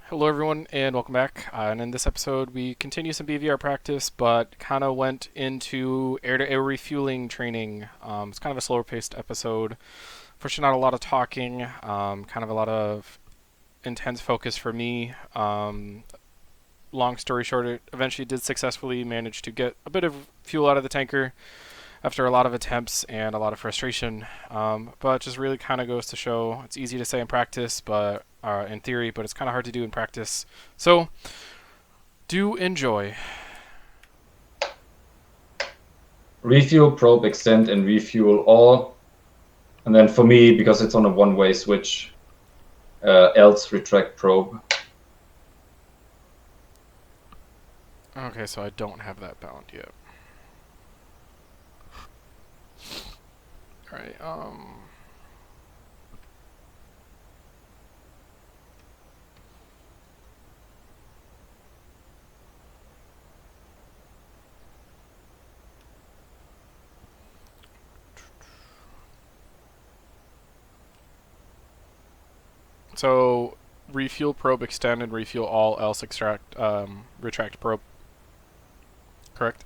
Hello, everyone, and welcome back. And in this episode, we continue some BVR practice, but kind of went into air-to-air refueling training. It's kind of a slower-paced episode. Fortunately, not a lot of talking. Kind of a lot of intense focus for me. Long story short, it eventually did successfully manage to get a bit of fuel out of the tanker after a lot of attempts and a lot of frustration. But just really kind of goes to show it's easy to say in practice, but in theory, but it's kind of hard to do in practice. So, do enjoy. Refuel, probe, extend, and refuel all. And then for me, because it's on a one-way switch, else retract probe. Okay, so I don't have that bound yet. Alright, so refuel, probe, extend, and refuel all, else extract, retract probe. Correct?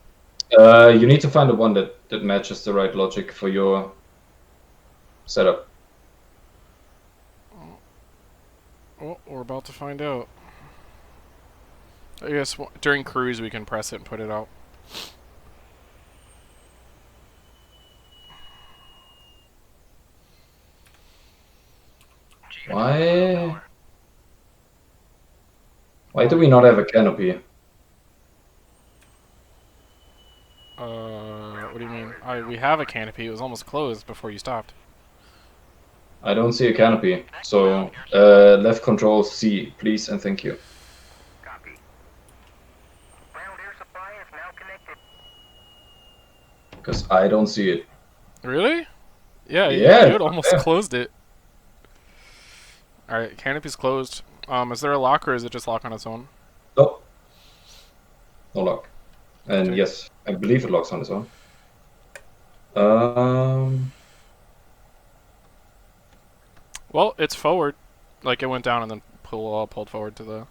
You need to find the one that matches the right logic for your setup. Well, we're about to find out. I guess during cruise we can press it and put it out. Why do we not have a canopy? What do you mean? We have a canopy. It was almost closed before you stopped. I don't see a canopy. So left control C, please, and thank you. Copy. Ground air supply is now connected. Because I don't see it. Really? Yeah, Yeah, you had almost yeah. closed it. Alright, canopy's closed. Is there a lock or is it just lock on its own? No. No lock. And Okay. yes, I believe it locks on its own. Well, it's forward. Like it went down and then pulled forward to the...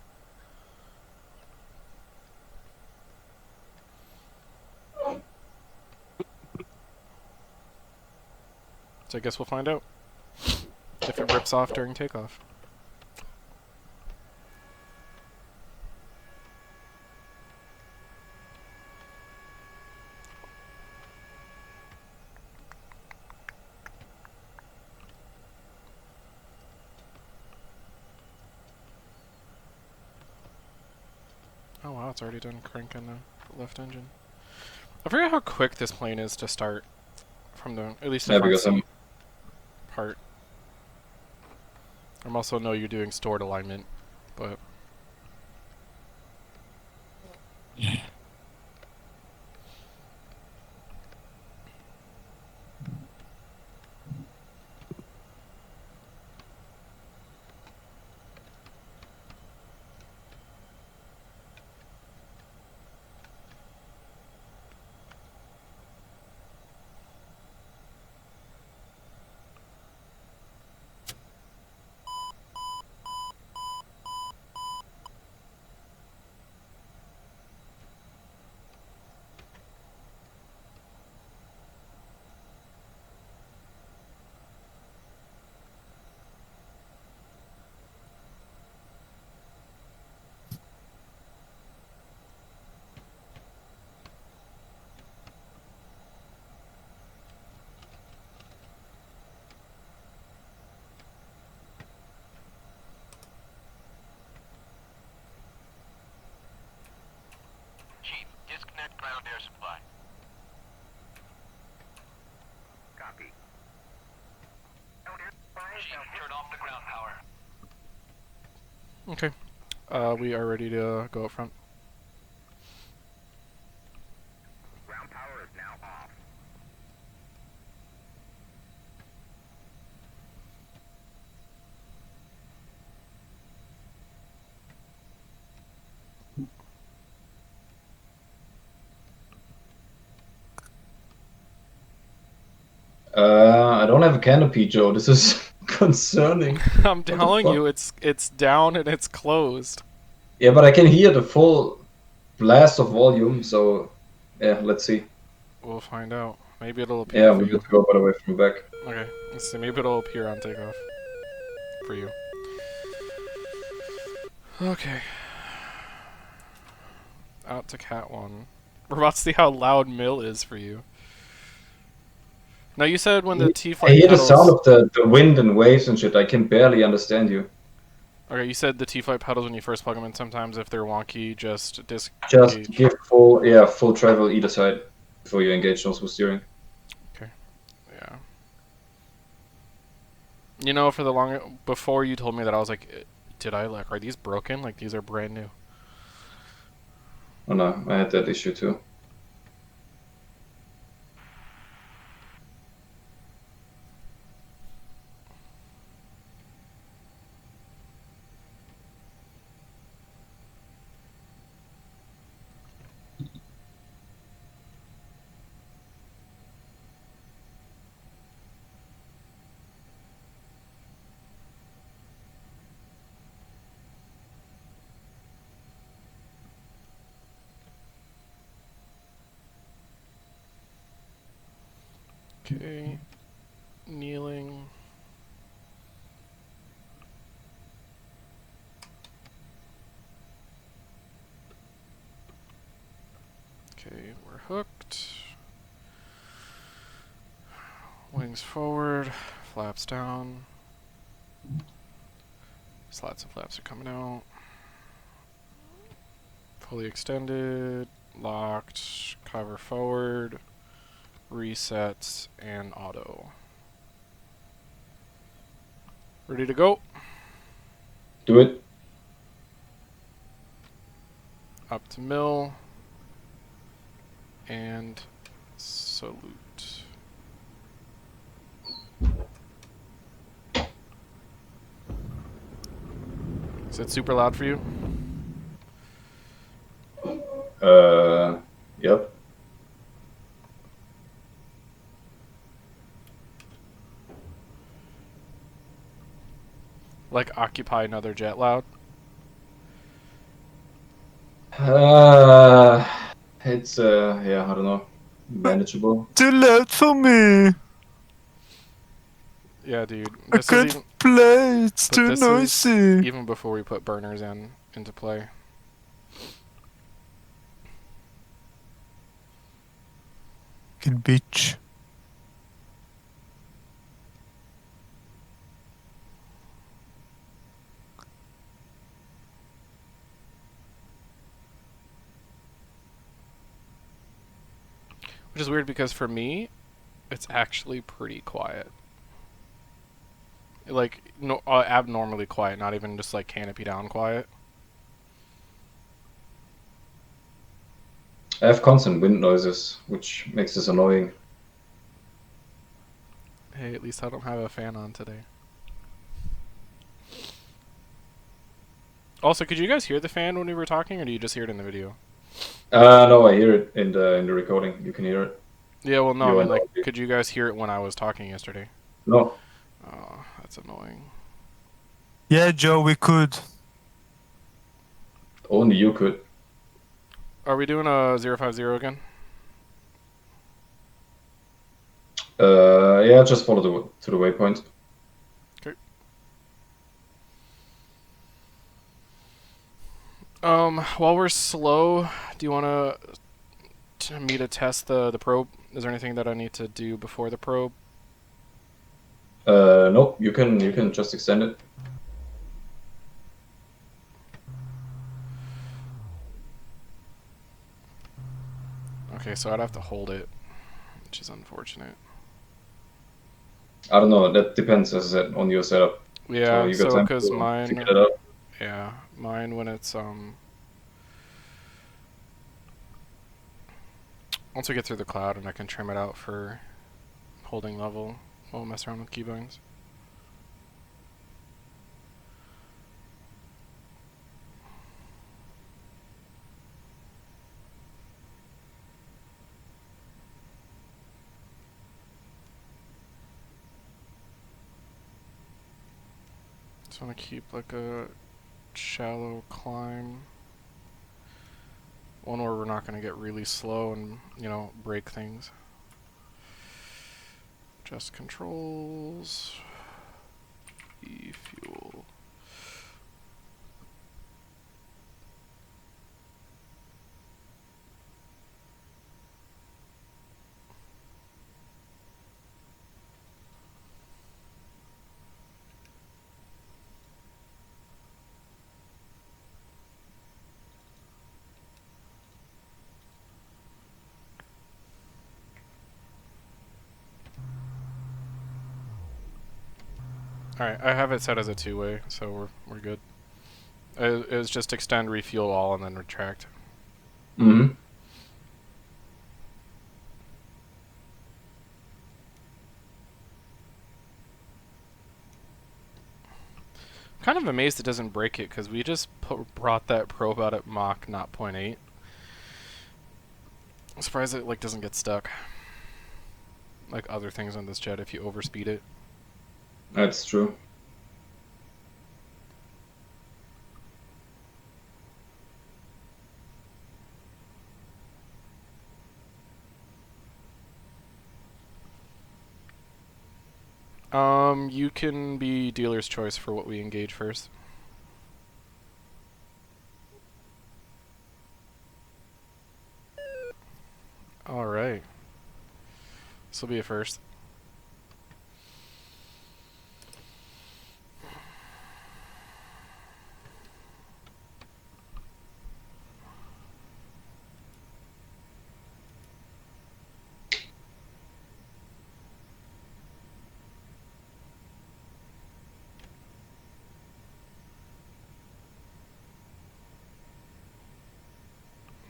So I guess we'll find out. If it rips off during takeoff. Oh wow, it's already done cranking the left engine. I forget how quick this plane is to start from the, at least the Yeah, front because I'm seat part. I also know you're doing stored alignment, but... Chief, disconnect ground air supply. Copy. Ground air supply is now turn off the ground power. Okay. We are ready to go up front. Ground power is now off. I don't have a canopy, Joe. This is concerning. I'm What the telling fuck? you, it's down and it's closed. Yeah, but I can hear the full blast of volume, so yeah, let's see. We'll find out. Maybe it'll appear Yeah, for we good you. to go, by the way, from back. Okay, let's see. Maybe it'll appear on takeoff for you. Okay. Out to Cat 1. We're about to see how loud Mill is for you. Now you said when the I T-flight hear the sound pedals... of the wind and waves and shit. I can barely understand you. Okay, you said the T-flight pedals when you first plug them in sometimes if they're wonky, just Just disengage. give full travel either side before you engage those with steering. Okay, yeah. You know, for the long... Before you told me that, I was like, did I, like, are these broken? Like, these are brand new. Oh no, I had that issue too. Okay. Kneeling. Okay, we're hooked. Wings forward, flaps down. Slats and flaps are coming out. Fully extended, locked, cover forward, resets, and auto. Ready to go. Do it. Up to mill. And salute. Is it super loud for you? Yep. Like occupy another jet loud? Uh, it's yeah, I don't know, manageable. Too loud for me. Yeah, dude. I This is can't even... play. It's But too this is noisy. even before we put burners into play. Fucking bitch. Which is weird because for me, it's actually pretty quiet. Like, no, abnormally quiet, not even just like canopy down quiet. I have constant wind noises, which makes this annoying. Hey, at least I don't have a fan on today. Also, could you guys hear the fan when we were talking, or do you just hear it in the video? No, I hear it in the recording. You can hear it. Yeah, well, no, I You mean, and like, I. could you guys hear it when I was talking yesterday? No, Oh, that's annoying. Yeah, Joe, we could. only you could. Are we doing a 050 again? Yeah, just follow to the waypoint. Okay. While we're slow, do you want me to test the probe? Is there anything that I need to do before the probe? No, you can just extend it. Okay, so I'd have to hold it, which is unfortunate. I don't know. That depends, as I said, on your setup. So Yeah, you got so time because to figure mine, that out. yeah, mine when it's once we get through the cloud and I can trim it out for holding level, we'll mess around with keybinds. Just want to keep like a shallow climb. One where we're not going to get really slow and, you know, break things. Just controls. Refuel. Alright, I have it set as a two-way, so we're good. It was just extend, refuel all, and then retract. Mm-hmm. Kind of amazed it doesn't break it, because we just brought that probe out at Mach 0.8. I'm surprised it like doesn't get stuck. Like other things on this jet if you overspeed it. That's true. You can be dealer's choice for what we engage first. Alright. This will be a first.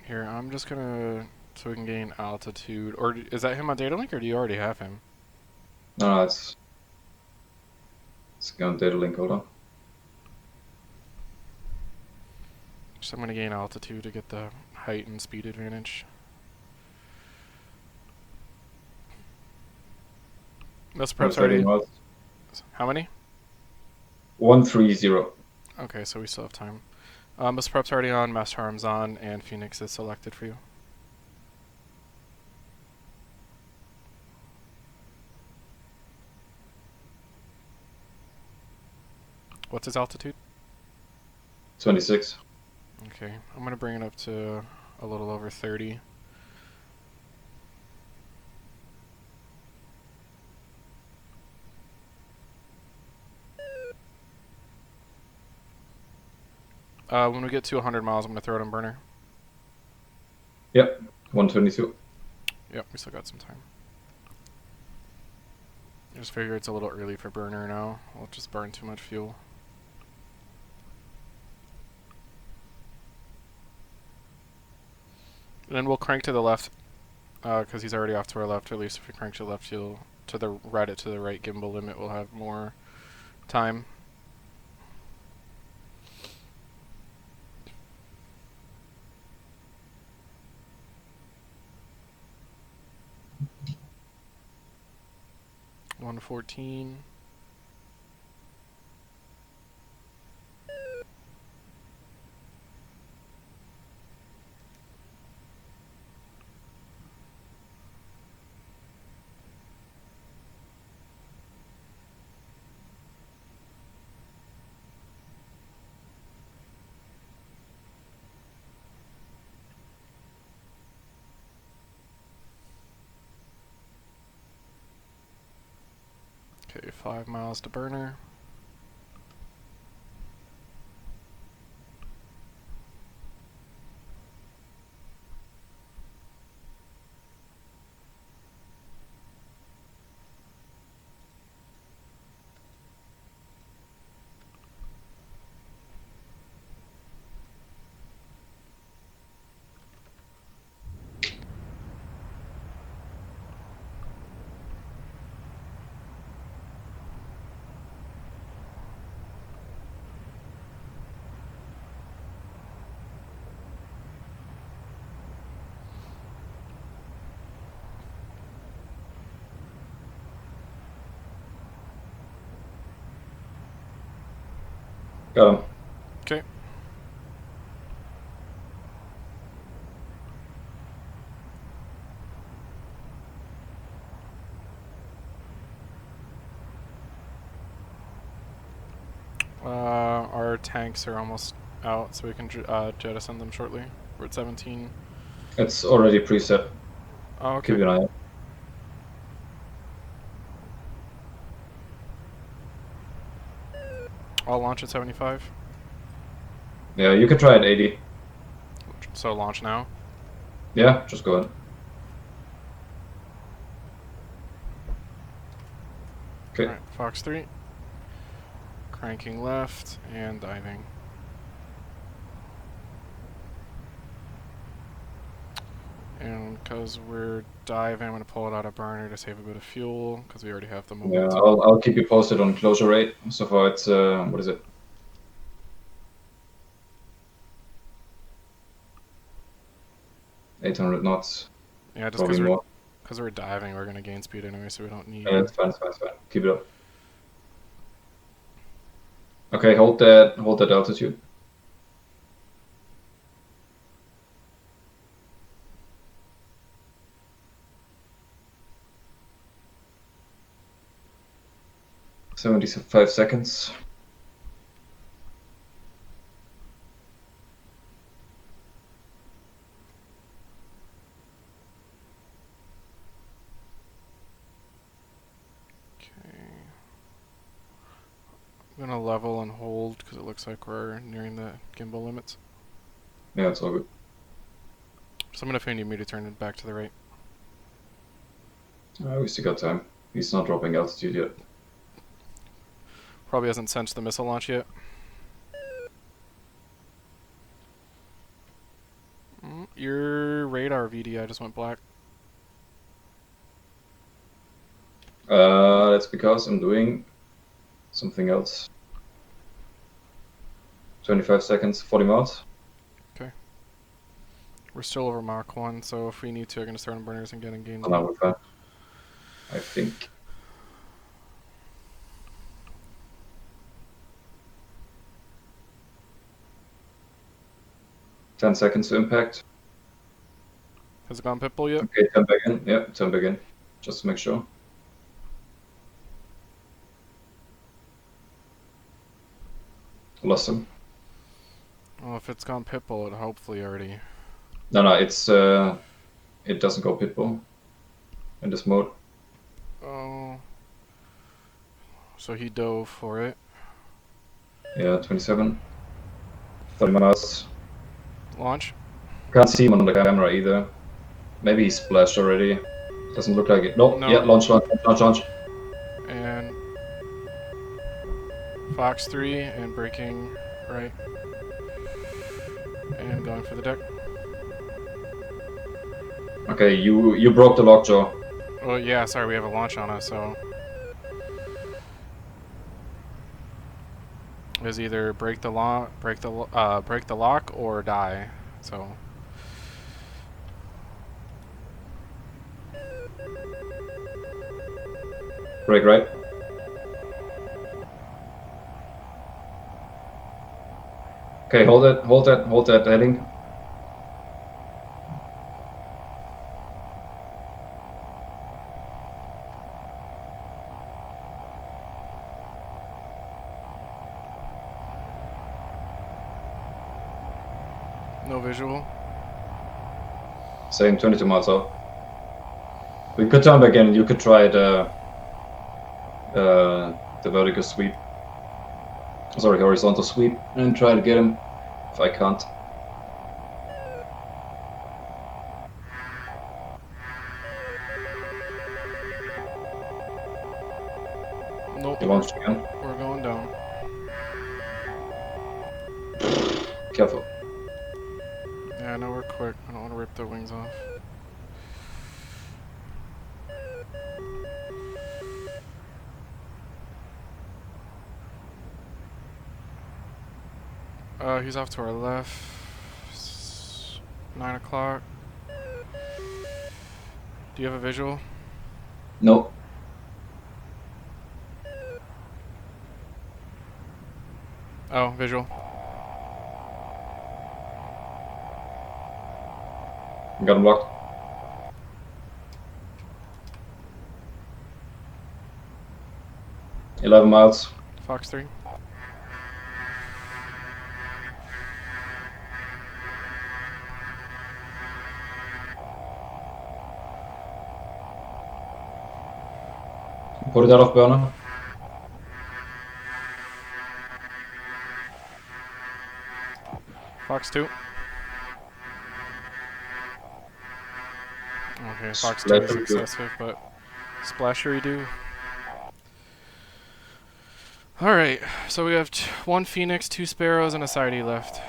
Here, I'm just gonna, so we can gain altitude, or is that him on data link, or do you already have him? No, it's go on data link. Hold on. So I'm gonna gain altitude to get the height and speed advantage. Most prep's 130 already, miles. how many? 130. Okay, so we still have time. Most prep's already on, master arms on, and Phoenix is selected for you. What's his altitude? 26. Okay, I'm gonna bring it up to a little over 30. When we get to 100 miles, I'm gonna throw it on burner. Yep. 122. Yep, we still got some time. I just figure it's a little early for burner now. We'll just burn too much fuel. And then we'll crank to the left, because he's already off to our left. At least if we crank to the left, he'll to the right gimbal limit, we'll have more time. $114. Okay, 5 miles to burner. Got him. Okay. Our tanks are almost out, so we can jettison them shortly. We're at 17. It's already preset. Oh, Keep okay. an eye out. I'll launch at 75. Yeah, you can try at 80. So launch now. Yeah, just go ahead. Okay. Alright, Fox 3. Cranking left and diving. And because we're diving, I'm going to pull it out of burner to save a bit of fuel, because we already have the Yeah, momentum. I'll keep you posted on closure rate. So far it's, what is it? 800 knots. Yeah, just Probably more. because we're diving, we're going to gain speed anyway, so we don't need... Yeah, it's fine, it's fine, it's fine. Keep it up. Okay, hold that altitude. $75 seconds. Okay. I'm going to level and hold, because it looks like we're nearing the gimbal limits. Yeah, it's all good. So I'm going to need me to turn it back to the right. We still got time. He's not dropping altitude yet. Probably hasn't sensed the missile launch yet. Your radar VDI just went black. That's because I'm doing something else. 25 seconds, 40 miles. We're still over Mach 1, so if we need to, I'm going to start on burners and get in game. Oh, no, we're fine. I think. $10 seconds to impact. Has it gone pitbull yet? Okay, turn back in. Yeah, turn back in. Just to make sure. Lost him. Well, if it's gone pitbull, it hopefully already... No, it's it doesn't go pitbull in this mode. Oh. So he dove for it. Yeah, 27. 30 miles. Launch. Can't see him on the camera either. Maybe he splashed already. Doesn't look like it. Nope. No. Yeah, launch. And Fox 3 and braking right. And going for the deck. Okay, you broke the lockjaw. Oh yeah, sorry, we have a launch on us, so... It was either break the lock or die, so... Break right. Okay, hold that heading. No visual. Same, 22 miles out. We could turn back in. You could try the vertical sweep. Sorry, horizontal sweep, and try to get him. If I can't. Nope. You launched again. We're going down. Careful. Yeah, no, we're quick. I don't want to rip the wings off. He's off to our left. 9 o'clock. Do you have a visual? Nope. Oh, visual. Got him blocked. $11 miles. Fox 3. Put it out of burner. Fox 2. Okay, Fox 2 Splash is redo. excessive, but splasher redo. Alright, so we have 1 Phoenix, 2 Sparrows, and a Side left.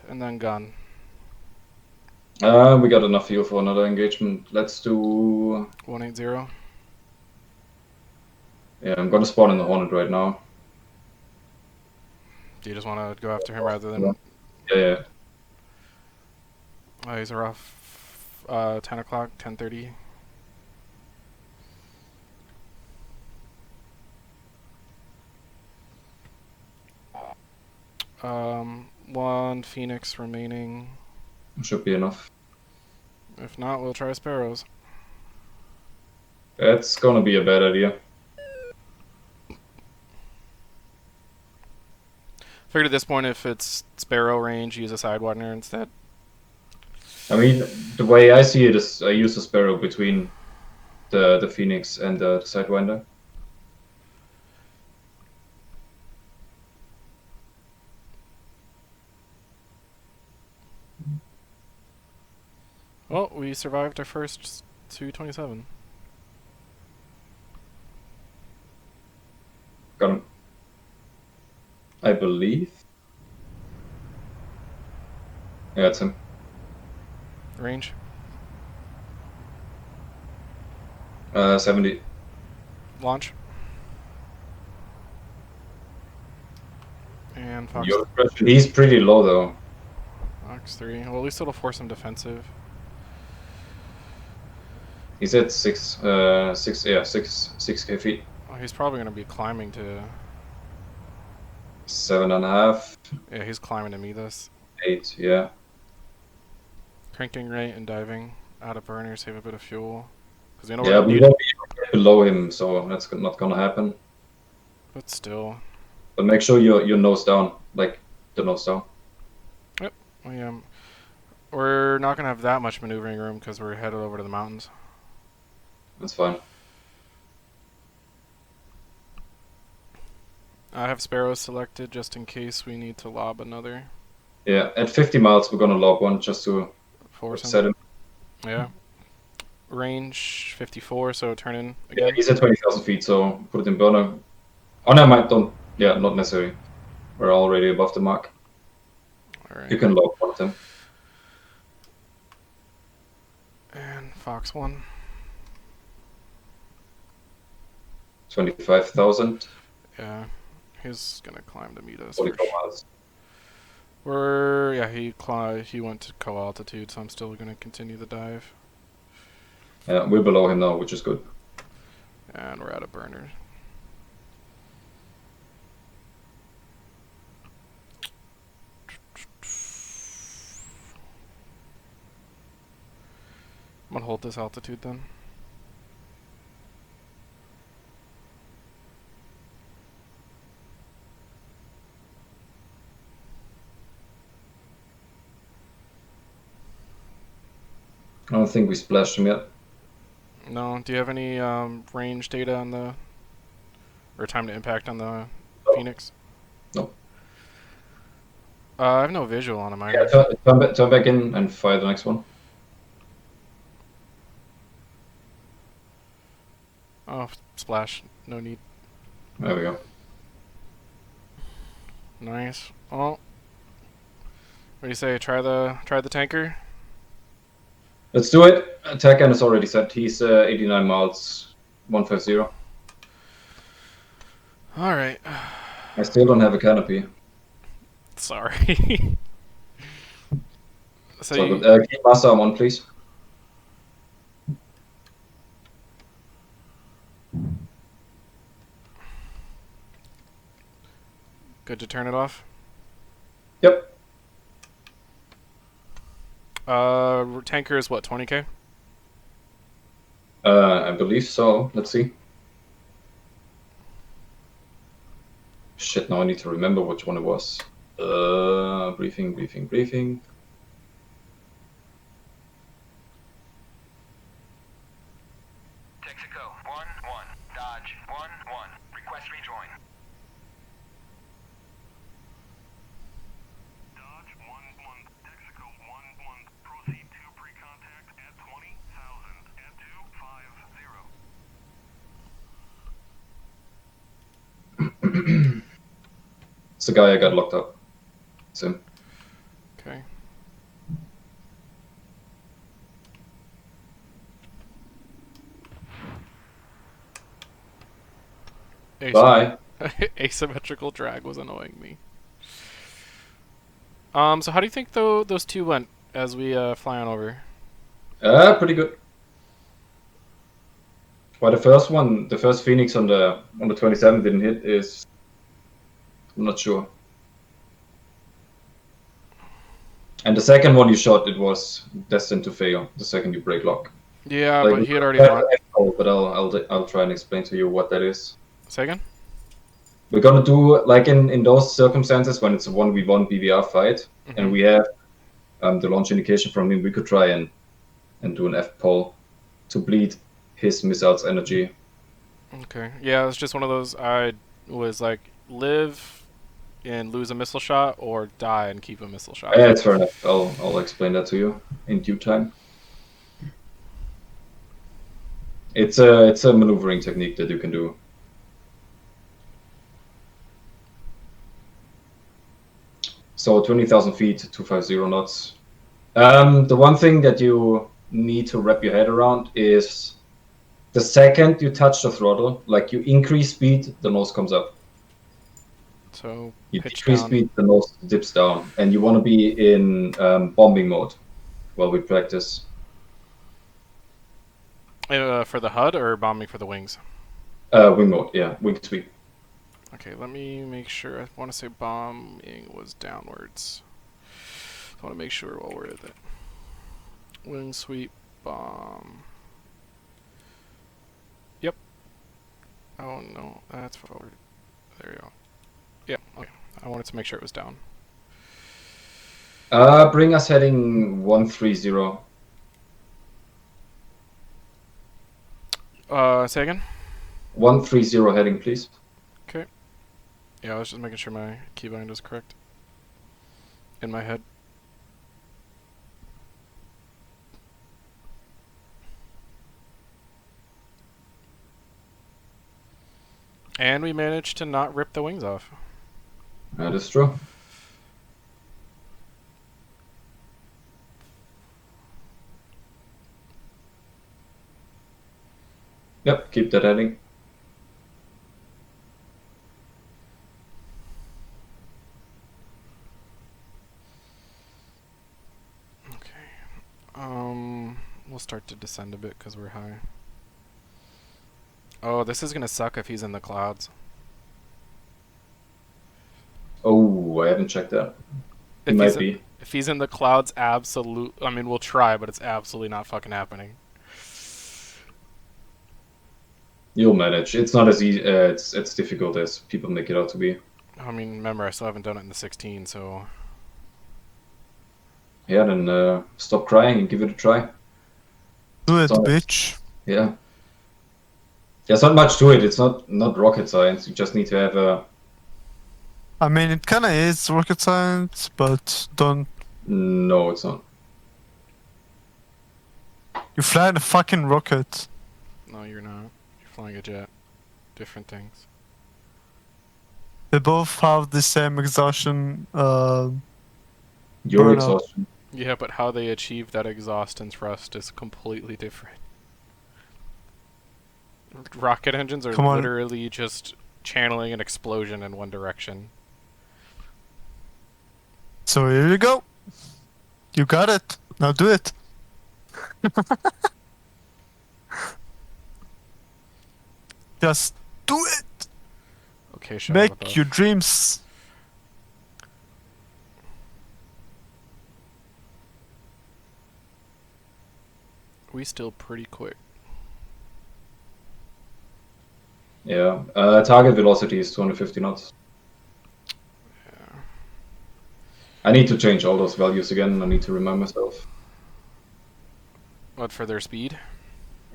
And then gun. We got enough fuel for another engagement. Let's do... 180. Yeah, I'm gonna spawn in the Hornet right now. Do you just want to go after him rather than... Yeah. Oh, he's off 10 o'clock, 10:30. One Phoenix remaining. Should be enough. If not, we'll try Sparrows. It's gonna be a bad idea. Figured at this point, if it's Sparrow range, use a Sidewinder instead. I mean, the way I see it is I use the Sparrow between the Phoenix and the Sidewinder. Well, we survived our first 227. Got him. I believe. Yeah, it's him. Range. 70. Launch. And Fox, Your question. He's pretty low though. Fox 3. Well, at least it'll force him defensive. He's at 6k feet. Oh, he's probably going to be climbing to... 7.5, Yeah, he's climbing to meet us. 8, yeah. Cranking right and diving. Out of burner, save a bit of fuel. Because we know Yeah, we're we going to won't be able to get below him, so that's not gonna happen. But still. But make sure you're nose down, like the nose down. We're not going to have that much maneuvering room because we're headed over to the mountains. That's fine. I have Sparrows selected just in case we need to lob another. Yeah, at 50 miles we're gonna lob one just to Force set him. Yeah. Range 54, so turn in Yeah, again. he's at 20,000 feet, so put it in burner. Oh no, don't. Yeah, not necessary. We're already above the mark. Alright. You can lob one of them. And Fox 1. 25,000. Yeah. He's gonna climb to meet us. 44 miles. He went to co-altitude, so I'm still gonna continue the dive. Yeah, we're below him now, which is good. And we're out of burner. I'm gonna hold this altitude then. I don't think we splashed him yet. No, do you have any range data on the... or time to impact on the Phoenix? No. I have no visual on him Yeah, either. turn back in and fire the next one. Oh, splash. No need. There we go. Nice. Well, what do you say? Try the tanker? Let's do it. Attack end is already set. He's 89 miles, 150. Alright. I still don't have a canopy. Sorry. So So you, good. Keep master on one, please. Good to turn it off. Yep. Tanker is what, 20k? I believe so. Let's see. Shit, now I need to remember which one it was. Briefing. Texaco 1-1. Dodge 1-1. Request rejoin. Dodge 1-1. Texaco 1-1. Proceed to pre-contact at 20,000 at 250. It's the guy I got locked up. It's him. Okay. Bye. Asymmetrical drag was annoying me. So how do you think those two went as we fly on over? Pretty good. Well, the first Phoenix on the 27 didn't hit is. I'm not sure. And the second one you shot, it was destined to fail. The second you break lock. Yeah, Like, but he had already gone. but I'll try and explain to you what that is. Say again? We're gonna do like in those circumstances when it's a 1v1 BVR fight, and we have the launch indication from him. We could try and do an F pole to bleed his missile's energy. Okay. Yeah, it's just one of those. I was like, live and lose a missile shot, or die and keep a missile shot. Yeah, it's fair enough. I'll explain that to you in due time. It's a maneuvering technique that you can do. So 20,000 feet, 250 knots. The one thing that you need to wrap your head around is the second you touch the throttle, like you increase speed, the nose comes up. So You pitch decrease down. speed, the nose dips down, and you want to be in bombing mode while we practice. For the HUD or bombing for the wings? Wing mode, yeah, wing sweep. Okay, let me make sure. I want to say bombing was downwards. I want to make sure while we're at it. Wing sweep, bomb. Yep. Oh no, that's forward. There you go. Yeah, okay. I wanted to make sure it was down. Bring us heading 130. Say again? 130 heading, please. Okay. Yeah, I was just making sure my keybind was correct. In my head. And we managed to not rip the wings off. That is true. Yep, keep that heading. We'll start to descend a bit because we're high. Oh, this is gonna suck if he's in the clouds. Oh, I haven't checked that. He might be. If he's in the clouds, I mean, we'll try, but it's absolutely not fucking happening. You'll manage. It's not as easy. It's difficult as people make it out to be. I mean, remember, I still haven't done it in the 16, so... Yeah, then stop crying and give it a try. Do it, So- bitch. Yeah. There's not much to it. It's not rocket science. You just need to have a... I mean, it kinda is rocket science, but don't... No, it's not. You fly in a fucking rocket. No, you're not. You're flying a jet. Different things. They both have the same exhaustion, Your Burnout. exhaustion. Yeah, but how they achieve that exhaust and thrust is completely different. Rocket engines are Come on. literally just channeling an explosion in one direction. So here you go. You got it. Now do it. Just do it. Okay, shut Make up. your dreams We still pretty quick. Yeah. Target velocity is 250 knots. Yeah. I need to change all those values again. I need to remind myself. What for their speed?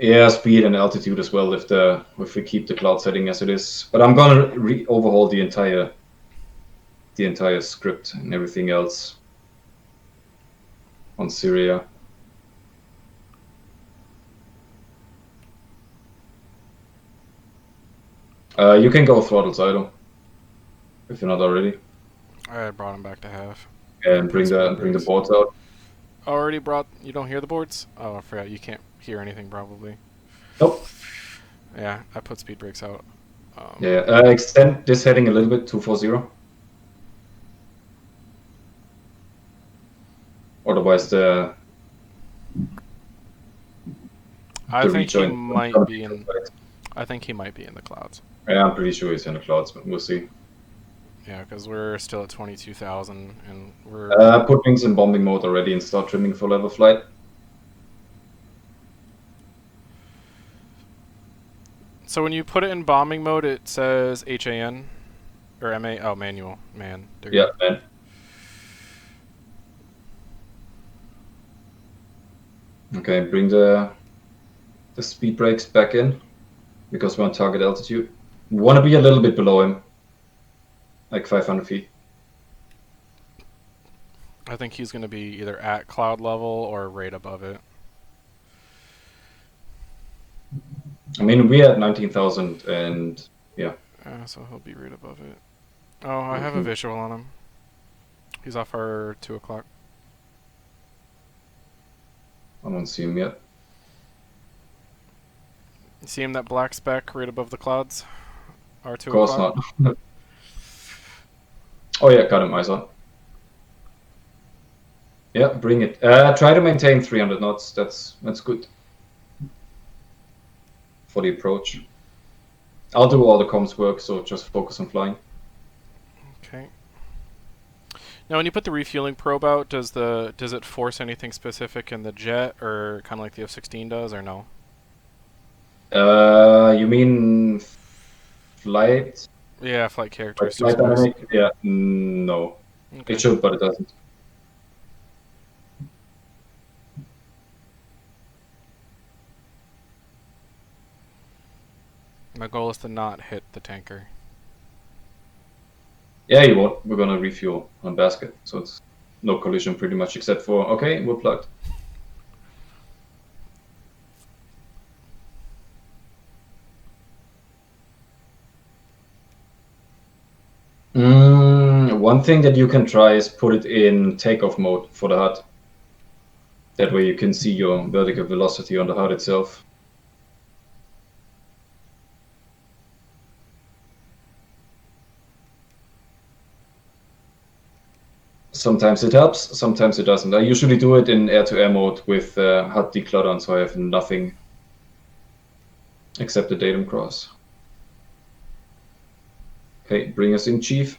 Yeah, speed and altitude as well if we keep the cloud setting as it is. But I'm gonna overhaul the entire script and everything else on Syria. You can go throttles idle if you're not already, I brought him back to half. and Put bring speed the brakes. boards out. Already brought. You don't hear the boards? Oh, I forgot. You can't hear anything probably. Nope. Yeah, I put speed brakes out. Yeah. Extend this heading a little bit. 240. Otherwise, I the think he rejoin. might be in. I think he might be in the clouds. Yeah, I'm pretty sure he's in the clouds, but we'll see. Yeah, because we're still at 22,000, and we're. Put wings in bombing mode already and start trimming for level flight. So when you put it in bombing mode, it says HAN or MA. Oh, manual. Man. Yeah, man. Okay, bring the speed brakes back in because we're on target altitude. We want to be a little bit below him, like 500 feet. I think he's going to be either at cloud level or right above it. I mean, we had 19,000 and yeah. So he'll be right above it. Oh, I have a visual on him. He's off our 2 o'clock. I don't see him yet. You see him, that black speck right above the clouds? Our 2 Of course o'clock? not. Oh yeah, got him, I saw. Yeah, bring it. Try to maintain 300 knots. That's good for the approach. I'll do all the comms work, so just focus on flying. Okay. Now, when you put the refueling probe out, does it force anything specific in the jet, or kind of like the F-16 does, or no? You mean flight? Yeah, flight Like characteristics. flight dynamic? Yeah, no. Okay. It should, but it doesn't. My goal is to not hit the tanker. Yeah, you won't. We're gonna refuel on basket, so it's no collision pretty much, except for okay, we're plugged. One thing that you can try is put it in takeoff mode for the HUD. That way you can see your vertical velocity on the HUD itself. Sometimes it helps, sometimes it doesn't. I usually do it in air-to-air mode with HUD declutter on, so I have nothing except the datum cross. Okay, bring us in, Chief.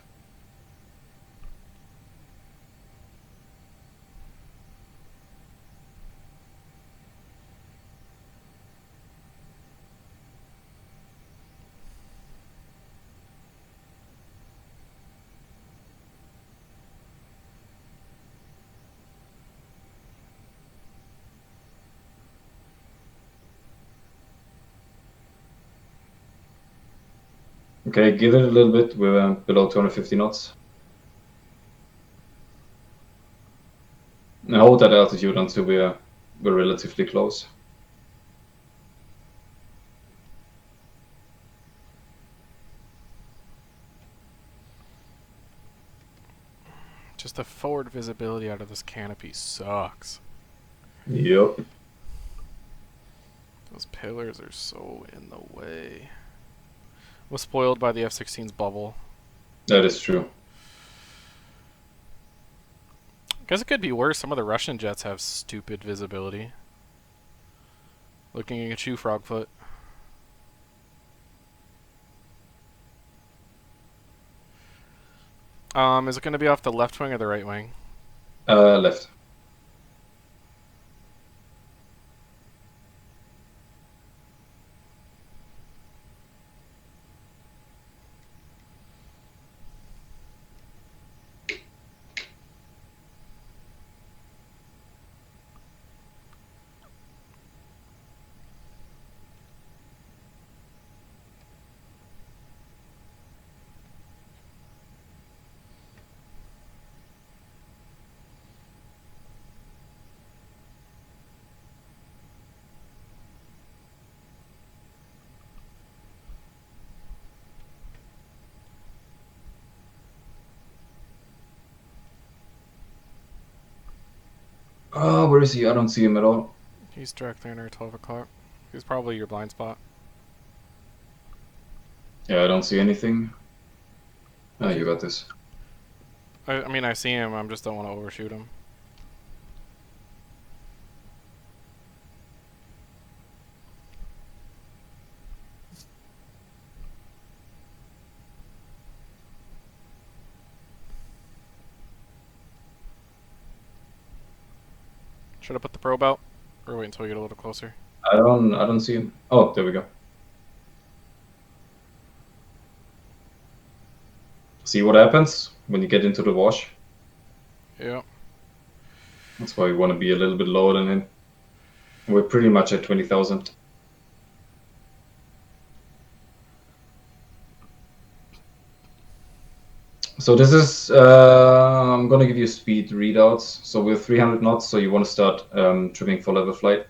Okay, give it a little bit. We're below 250 knots. And hold that altitude until we're relatively close. Just the forward visibility out of this canopy sucks. Yep. Those pillars are so in the way. Was spoiled by the F-16's bubble. That is true. Guess it could be worse. Some of the Russian jets have stupid visibility. Looking at you, Frogfoot. Is it going to be off the left wing or the right wing? Left. Where is he? I don't see him at all. He's directly under 12 o'clock. He's probably your blind spot. Yeah, I don't see anything. Ah, you got this. I mean, I see him. I just don't want to overshoot him. Should I put the probe out, or wait until we get a little closer? I don't see him. Oh, there we go. See what happens when you get into the wash? Yeah. That's why we want to be a little bit lower than him. We're pretty much at 20,000. So this is, I'm going to give you speed readouts. So we're 300 knots, so you want to start trimming for level flight.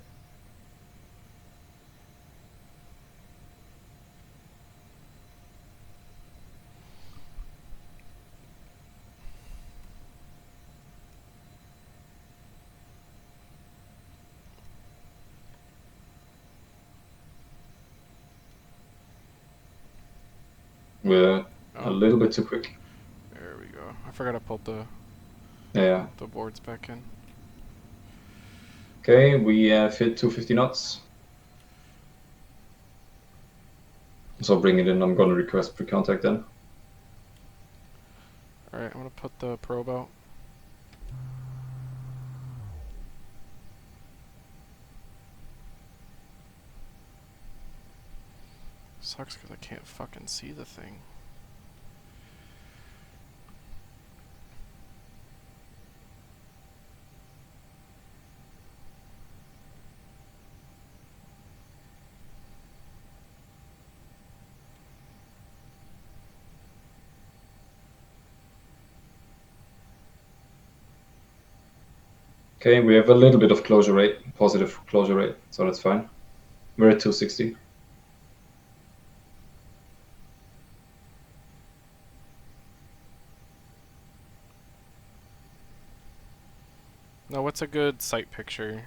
We're a little bit too quick. There we go. I forgot I pulled the Yeah. boards back in. Okay, we have hit 250 knots. So bring it in. I'm going to request pre-contact then. Alright, I'm going to put the probe out. Sucks because I can't fucking see the thing. Okay, we have a little bit of closure rate, positive closure rate, so that's fine. We're at 260. Now, what's a good sight picture?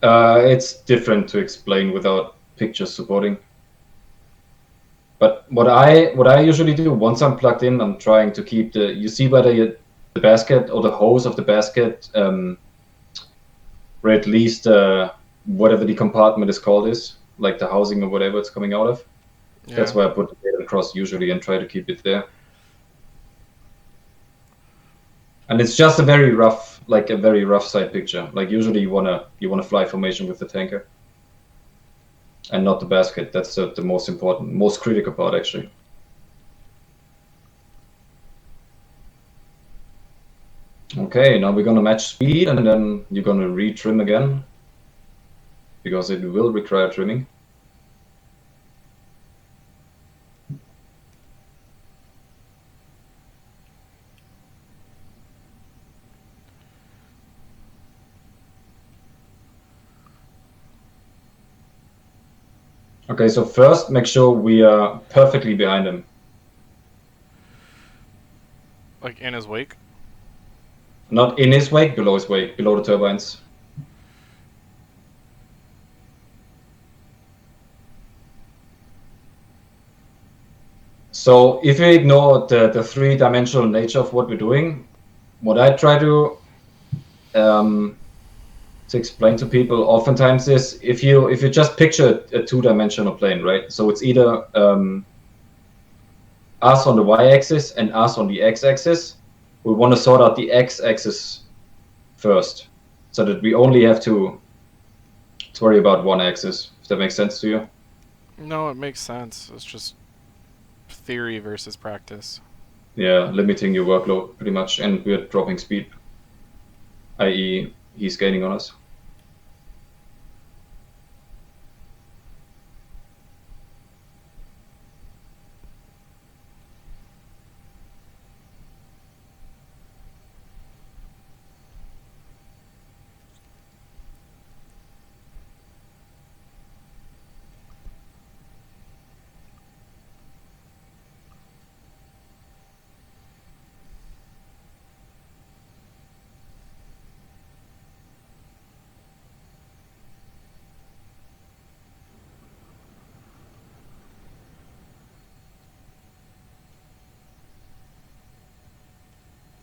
It's different to explain without pictures supporting. But what I usually do once I'm plugged in, I'm trying to keep the. You see whether the basket or the hose of the basket, where at least whatever the compartment is called is, like the housing or whatever it's coming out of. Yeah. That's why I put the data across usually and try to keep it there. And it's just a very rough side picture. Like usually you wanna fly formation with the tanker, and not the basket. That's the most important, most critical part actually. Okay, now we're gonna match speed, and then you're gonna retrim again, because it will require trimming. Okay, so first make sure we are perfectly behind him. Like in his wake? Not in his wake, below his wake, below the turbines. So if we ignore the three-dimensional nature of what we're doing, what I try to explain to people oftentimes is if you just picture a two-dimensional plane, right? So it's either us on the y-axis and us on the x-axis. We want to sort out the x-axis first, so that we only have to worry about one axis. If that makes sense to you? No, it makes sense. It's just theory versus practice. Yeah, limiting your workload pretty much, and we're dropping speed, i.e. he's gaining on us.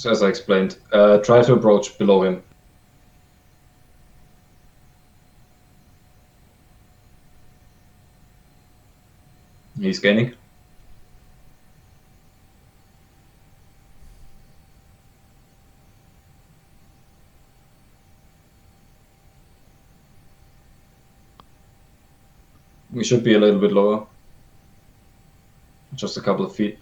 So as I explained, try to approach below him. He's gaining. We should be a little bit lower. Just a couple of feet.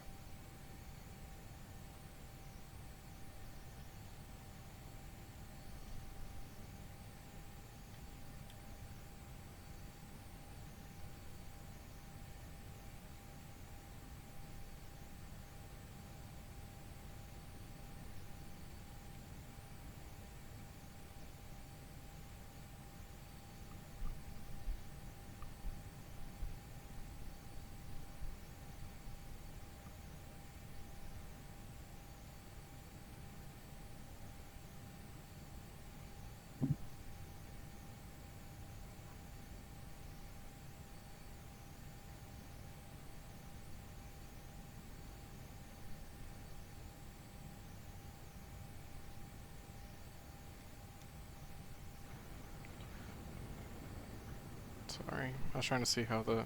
Sorry, I was trying to see how the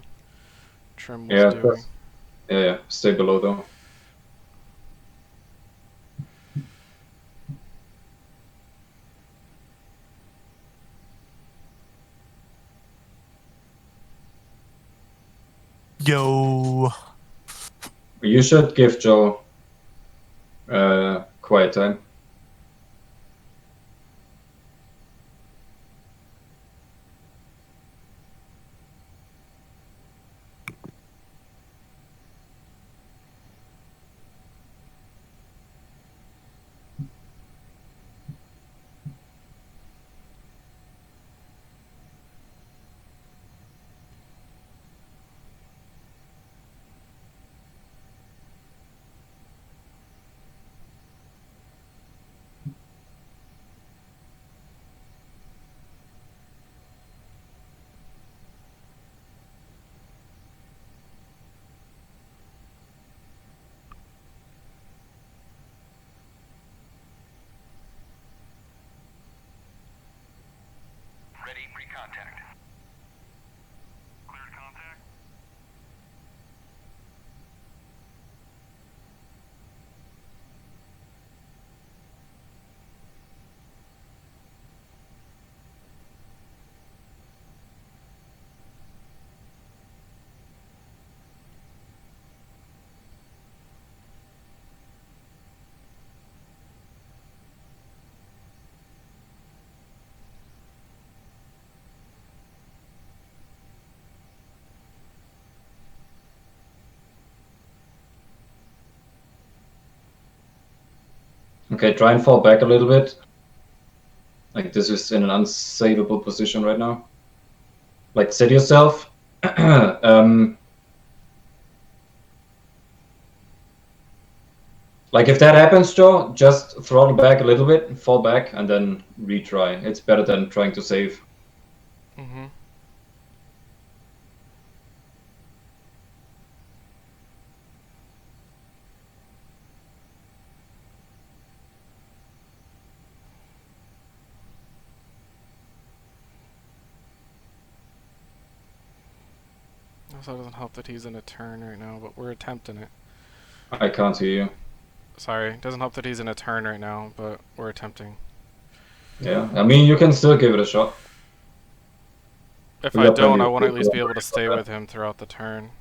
trim was Yeah, doing. yeah, stay below though. Yo. You should give Joe quiet time. Ready, pre-contact. Cleared contact. Okay, try and fall back a little bit. Like this is in an unsavable position right now. Like set yourself. Like if that happens, Joe, just throttle back a little bit, fall back, and then retry. It's better than trying to save. Mm-hmm. Also, it doesn't help that he's in a turn right now, but we're attempting it. I can't hear you. Sorry, it doesn't help that he's in a turn right now, but we're attempting. Yeah, I mean you can still give it a shot. If We I got don't, plenty I of want to at least be able to people stay for with him throughout the turn.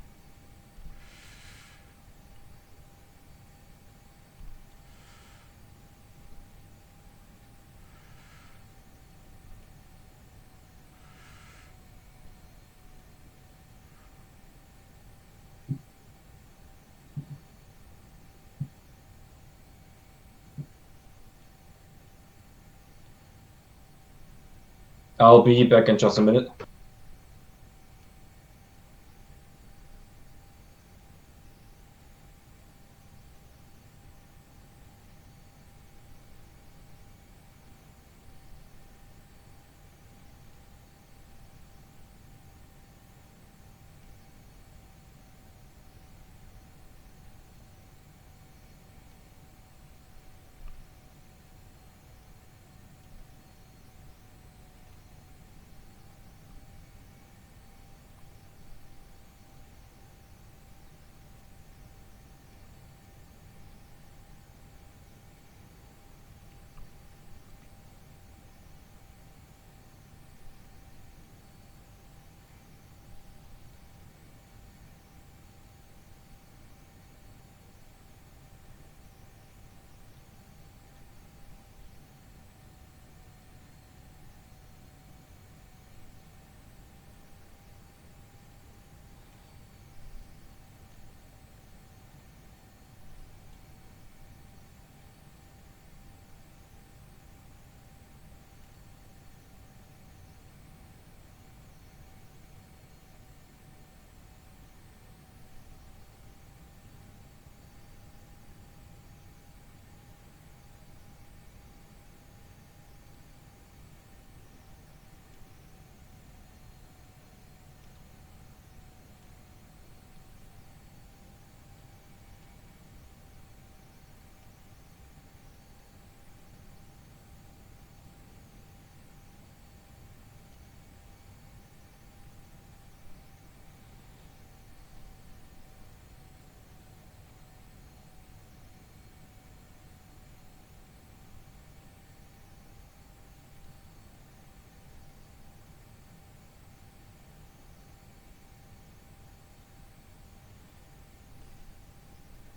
I'll be back in just a minute.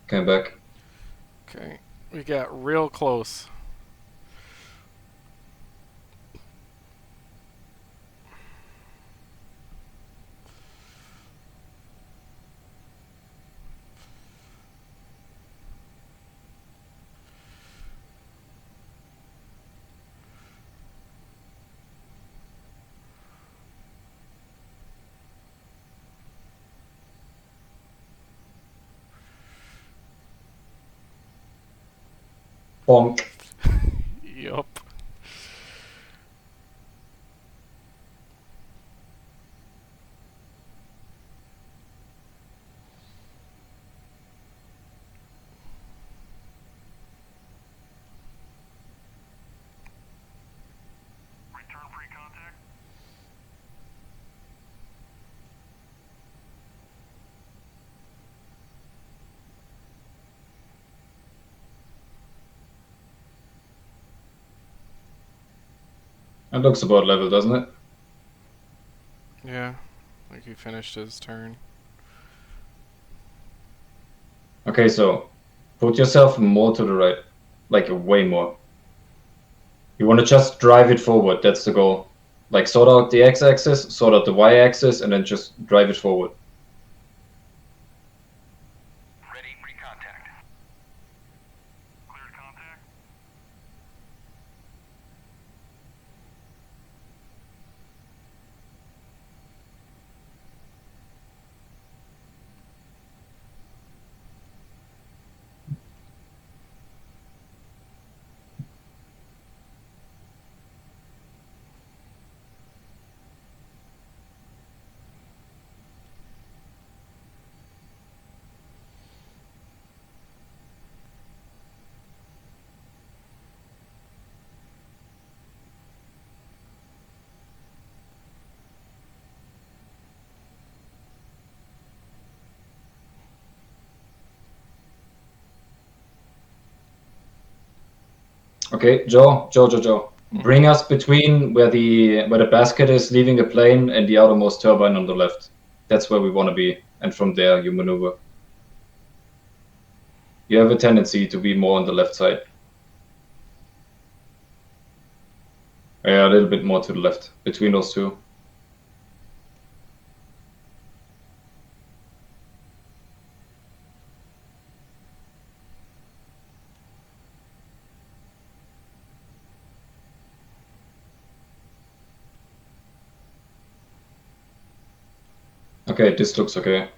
Came back. Okay, we got real close. Bonk. Yup. Return pre-contact. That looks about level, doesn't it? Yeah, like he finished his turn. Okay, so put yourself more to the right. Like way more. You want to just drive it forward. That's the goal. Like sort out the x-axis, sort out the y-axis, and then just drive it forward. Ready pre-contact. Cleared contact. Okay, Joe. Bring us between where the basket is leaving the plane and the outermost turbine on the left. That's where we want to be, and from there you maneuver. You have a tendency to be more on the left side. Yeah, a little bit more to the left, between those two. Okay, this looks okay.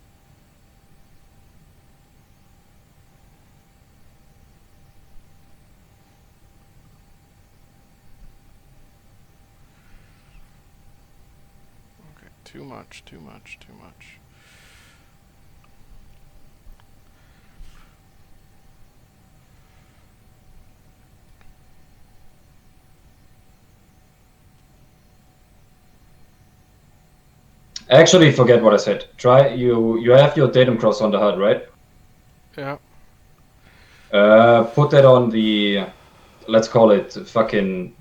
Okay, too much. Actually, forget what I said. Try you have your datum cross on the HUD, right? Yeah. Put that on the, let's call it fucking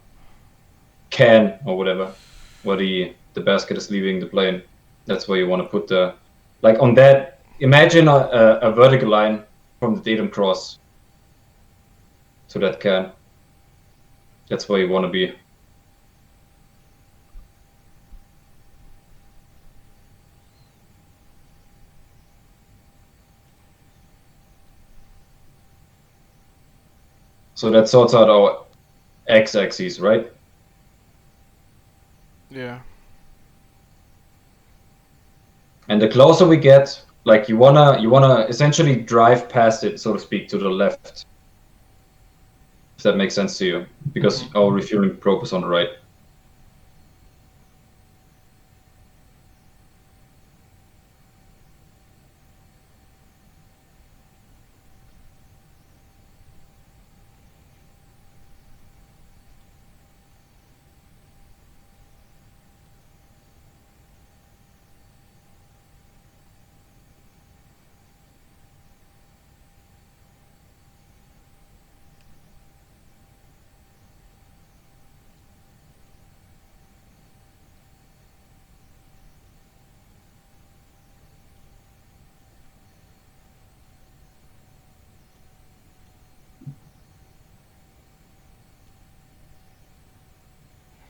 can or whatever, where the basket is leaving the plane. That's where you want to put the, like on that. Imagine a vertical line from the datum cross to that can. That's where you want to be. So that sorts out our x-axis, right? Yeah. And the closer we get, like you wanna essentially drive past it, so to speak, to the left. If that makes sense to you, because our refueling probe is on the right.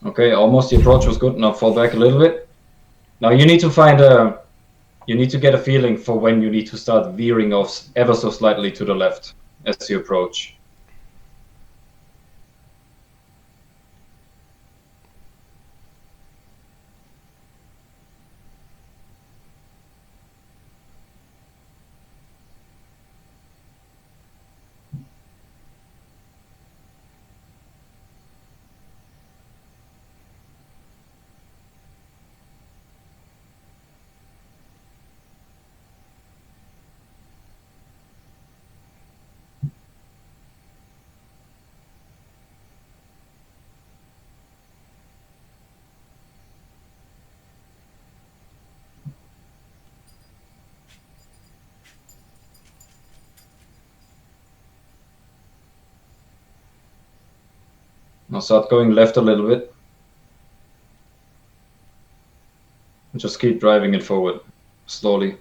Okay, almost the approach was good. Now fall back a little bit. Now you need to find a. You need to get a feeling for when you need to start veering off ever so slightly to the left as you approach. Now start going left a little bit. And just keep driving it forward, slowly.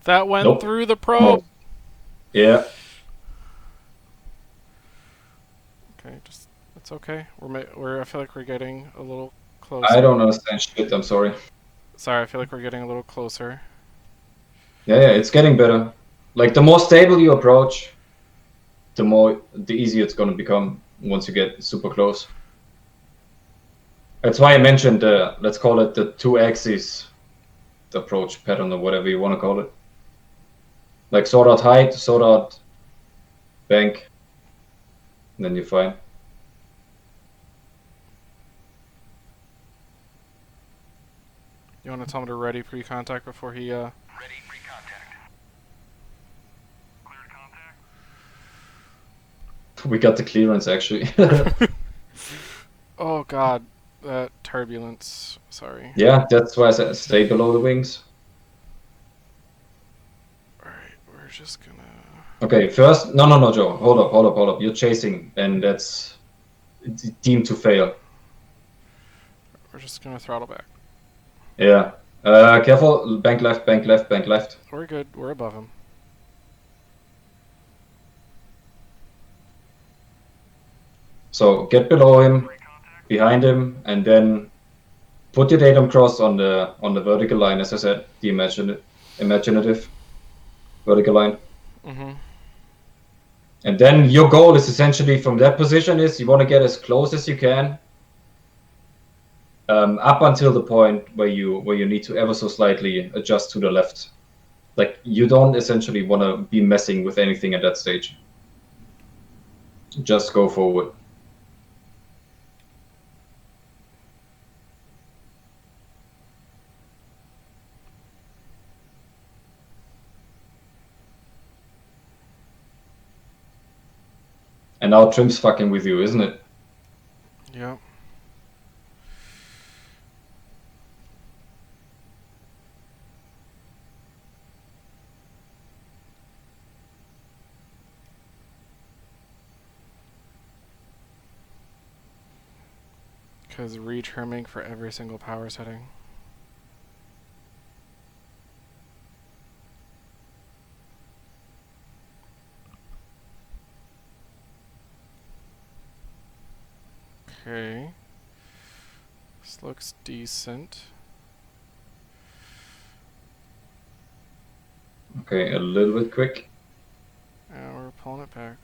That went Nope. through the probe. Yeah. Okay, just it's okay. We're I feel like we're getting a little I closer. don't understand shit, I'm sorry. Sorry, I feel like we're getting a little closer. Yeah, it's getting better. Like the more stable you approach, the easier it's gonna become once you get super close. That's why I mentioned let's call it the two axes approach pattern or whatever you want to call it. Like sort out height, sort out bank, and then you're fine. You want to tell him to ready pre-contact before he Ready pre-contact. Cleared contact. We got the clearance actually. Oh god, that turbulence. Sorry. Yeah, that's why I said stay below the wings. Alright, we're just gonna... Okay, first, no, Joe, hold up. You're chasing, and that's deemed to fail. We're just gonna throttle back. Yeah. Careful, bank left, bank left, bank left. We're good, we're above him. So get below him, behind him, and then put your datum cross on the vertical line, as I said, the imaginative vertical line. Mm-hmm. And then your goal is essentially from that position is you want to get as close as you can, up until the point where you need to ever so slightly adjust to the left. Like you don't essentially want to be messing with anything at that stage. Just go forward. And now trim's fucking with you, isn't it? Yep. Because retrimming for every single power setting. Okay. This looks decent. Okay, a little bit quick. And we're pulling it back.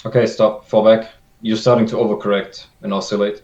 Okay, stop, fall back. You're starting to overcorrect and oscillate.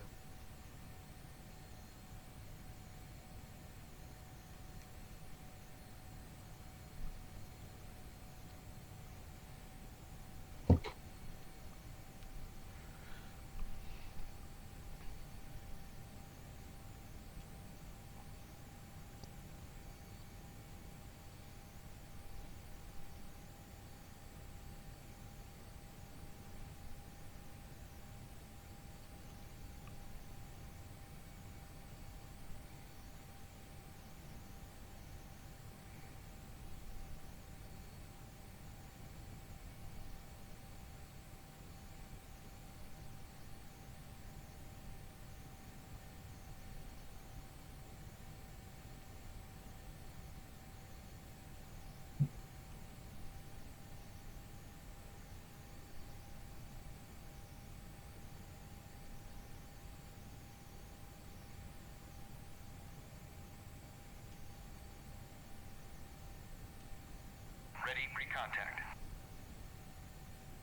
Ready pre-contact.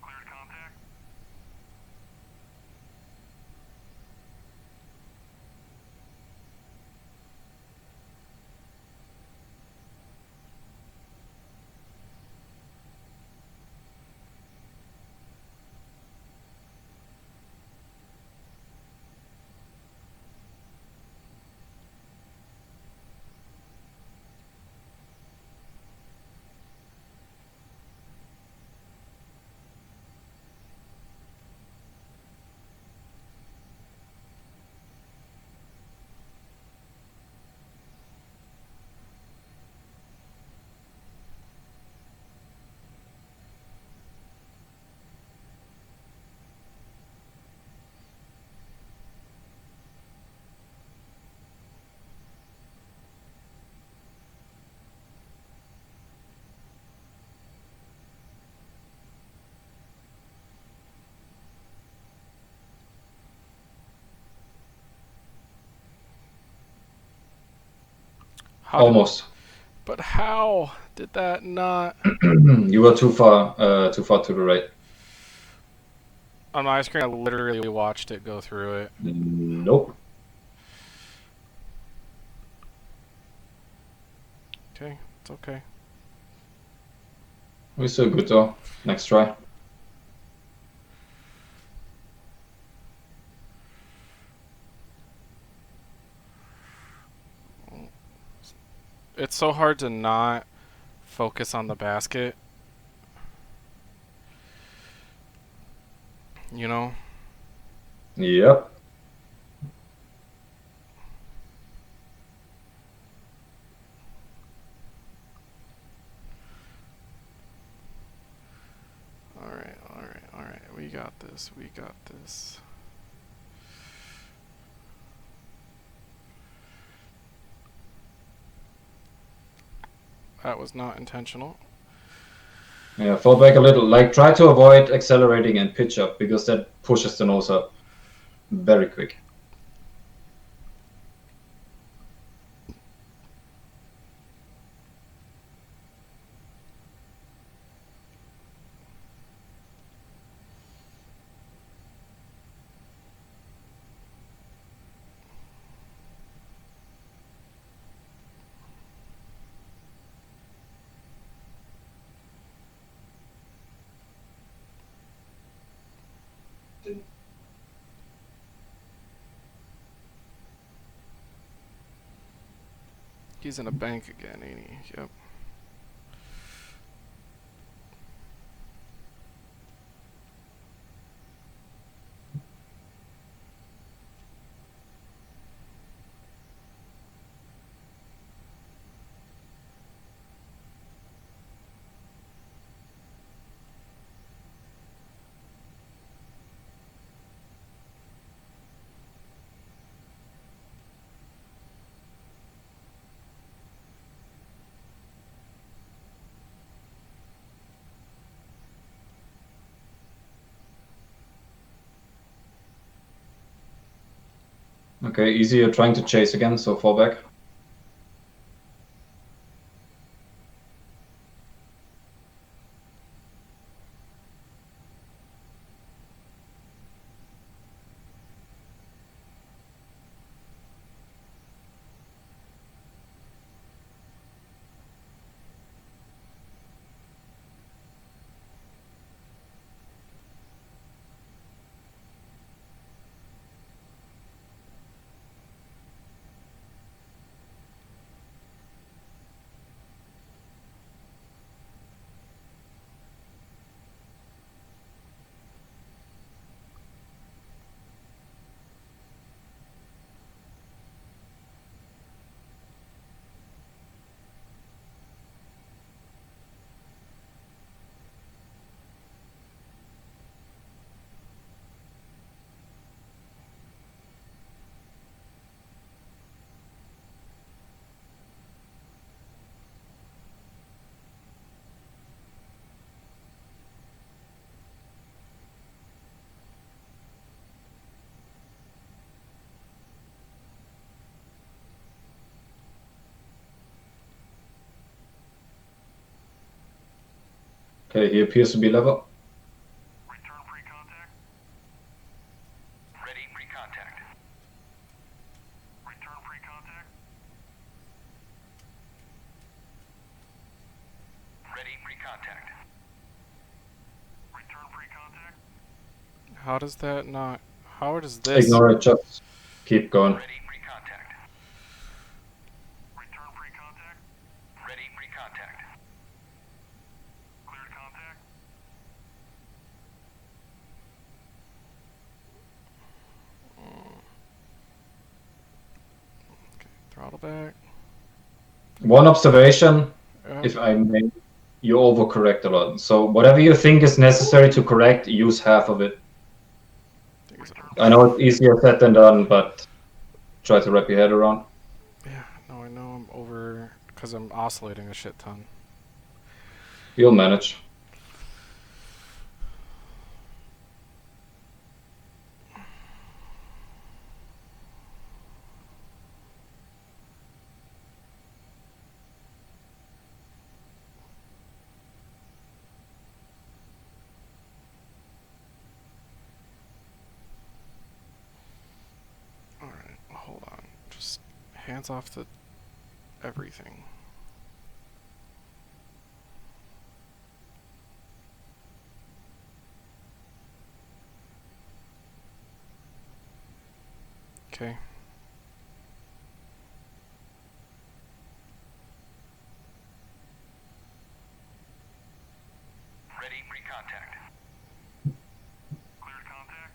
Cleared contact. How did, Almost. but how did that not? You were too far to the right. On my screen, I literally watched it go through it. Nope. Okay, it's okay. We're still good though. Next try. It's so hard to not focus on the basket. You know? Yep. Alright, alright, alright. We got this, we got this. That was not intentional. Yeah, fall back a little. Like, try to avoid accelerating and pitch up because that pushes the nose up very quick. He's in a bank again, ain't he? Yep. Okay, easy. You're trying to chase again, so fall back. Okay, he appears to be level. Return pre-contact. Ready pre-contact. Return pre-contact. Ready pre-contact. Return pre-contact. How does that not? How does this? Ignore it, just keep going. Ready pre-contact. Return pre-contact. Ready pre-contact. Cleared contact. Throttle back. One observation, Yeah. if I may, you overcorrect a lot. So whatever you think is necessary to correct, use half of it. Things- I know it's easier said than done, but try to wrap your head around. Yeah. No, I know I'm over because I'm oscillating a shit ton. You'll manage. All right. Hold on. Just hands off the everything. Okay. Ready pre-contact. Cleared contact.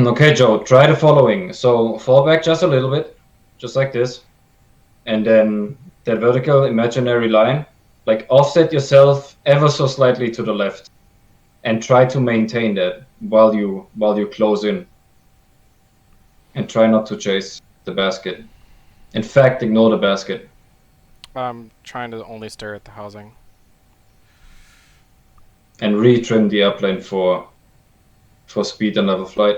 Okay, Joe, try the following. So fall back just a little bit, just like this. And then that vertical imaginary line, like offset yourself ever so slightly to the left. And try to maintain that while you close in. And try not to chase the basket. In fact, ignore the basket. I'm trying to only stare at the housing. And retrim the airplane for speed and level flight.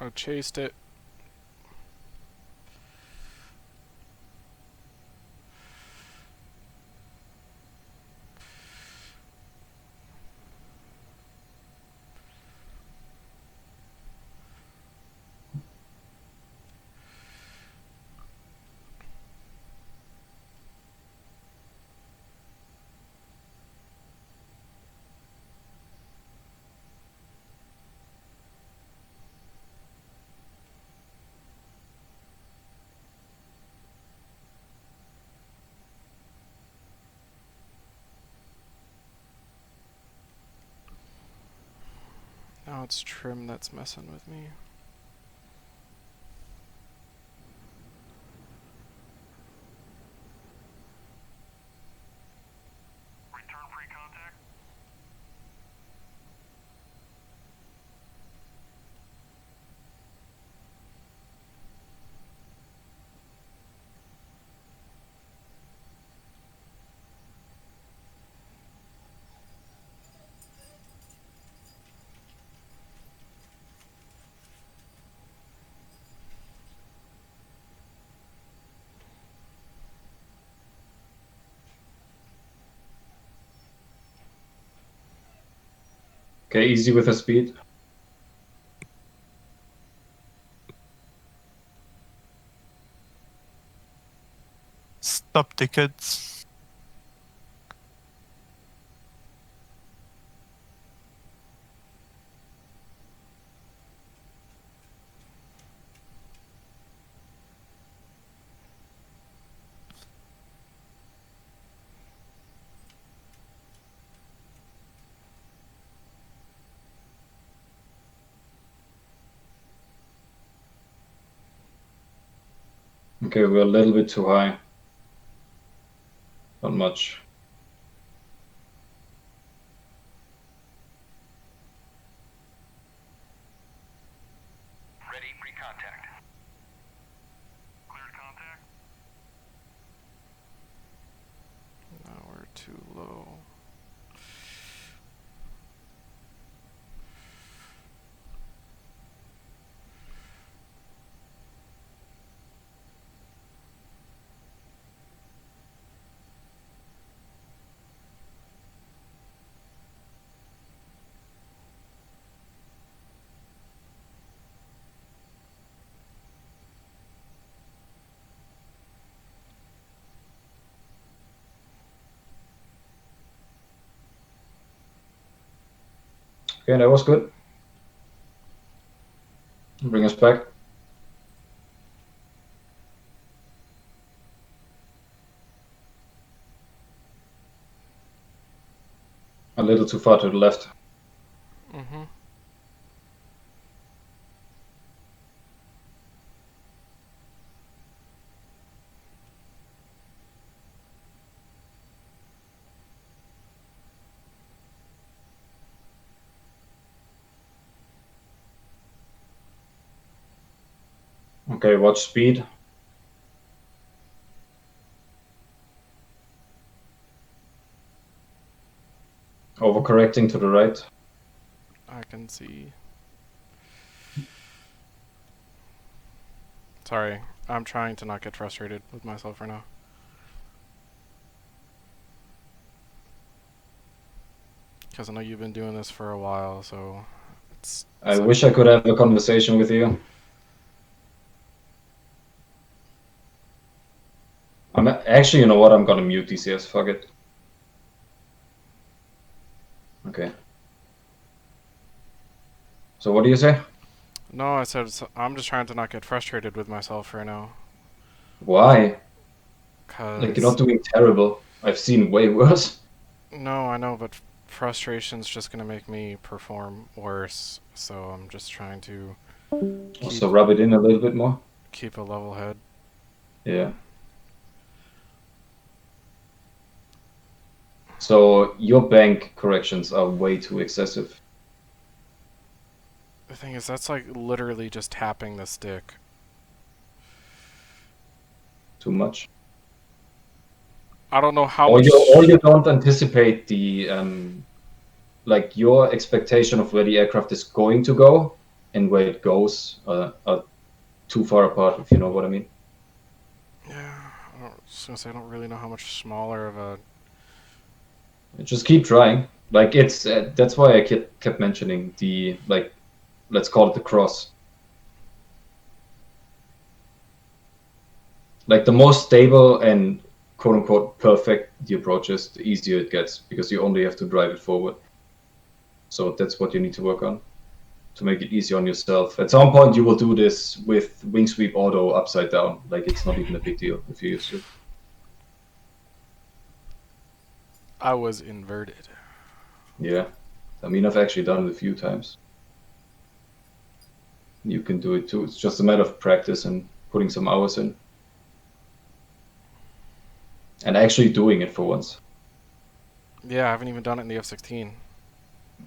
I chased it. it's trim that's messing with me. Return pre-contact. Okay, easy with the speed. Stop tickets. Okay, we're a little bit too high. Not much. Ready pre-contact. Cleared contact. Now we're too low. Okay, that was good. Bring us back. A little too far to the left. Mm-hmm. Okay, watch speed. Overcorrecting to the right. I can see. Sorry, I'm trying to not get frustrated with myself right now. Because I know you've been doing this for a while, so it's... I wish I could have a conversation with you. Actually, you know what? I'm gonna mute DCS. Fuck it. Okay. So what do you say? No, I said I'm just trying to not get frustrated with myself right now. Why? Like, you're Cause not doing terrible. I've seen way worse. no, I know, but frustration's just gonna make me perform worse. So I'm just trying to Also, rub it in a little bit more. keep a level head. Yeah. So your bank corrections are way too excessive. The thing is, that's like literally just tapping the stick. Too much. I don't know how Or much. you don't anticipate the like your expectation of where the aircraft is going to go and where it goes are too far apart, if you know what I mean. Yeah, I was gonna say I don't really know how much smaller of a. Just keep trying. Like it's that's why I kept mentioning the like, let's call it the cross. Like the more stable and quote unquote perfect the approach is, the easier it gets because you only have to drive it forward. So that's what you need to work on to make it easy on yourself. At some point, you will do this with wing sweep auto upside down. Like it's not even a big deal if you use it. I was inverted. Yeah, I mean I've actually done it a few times. you can do it too. It's just a matter of practice and putting some hours in. And actually doing it for once. Yeah, I haven't even done it in the F16.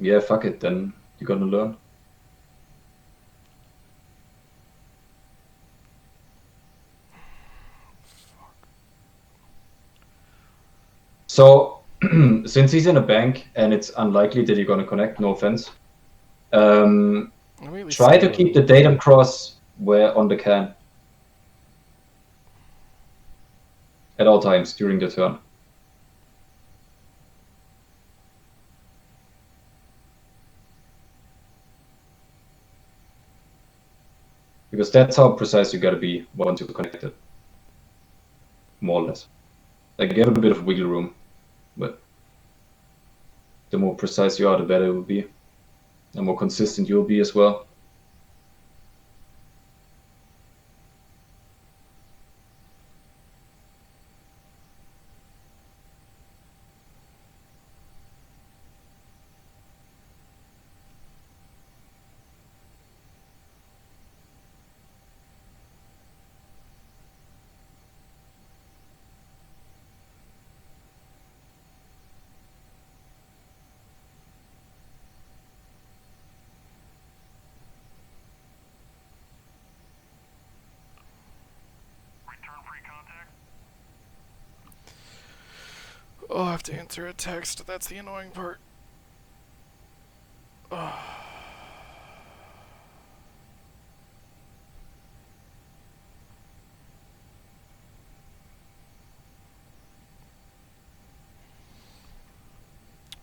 Yeah, fuck it, then you're gonna learn. So, since he's in a bank and it's unlikely that you're gonna connect, no offense, Let me at least try to steal keep him. the datum cross where on the can at all times during the turn. Because that's how precise you gotta be once you're connected. More or less. Like, give it a bit of wiggle room, but the more precise you are, the better it will be. The more consistent you'll be as well. Return free contact. Oh, I have to answer a text. That's the annoying part. Oh.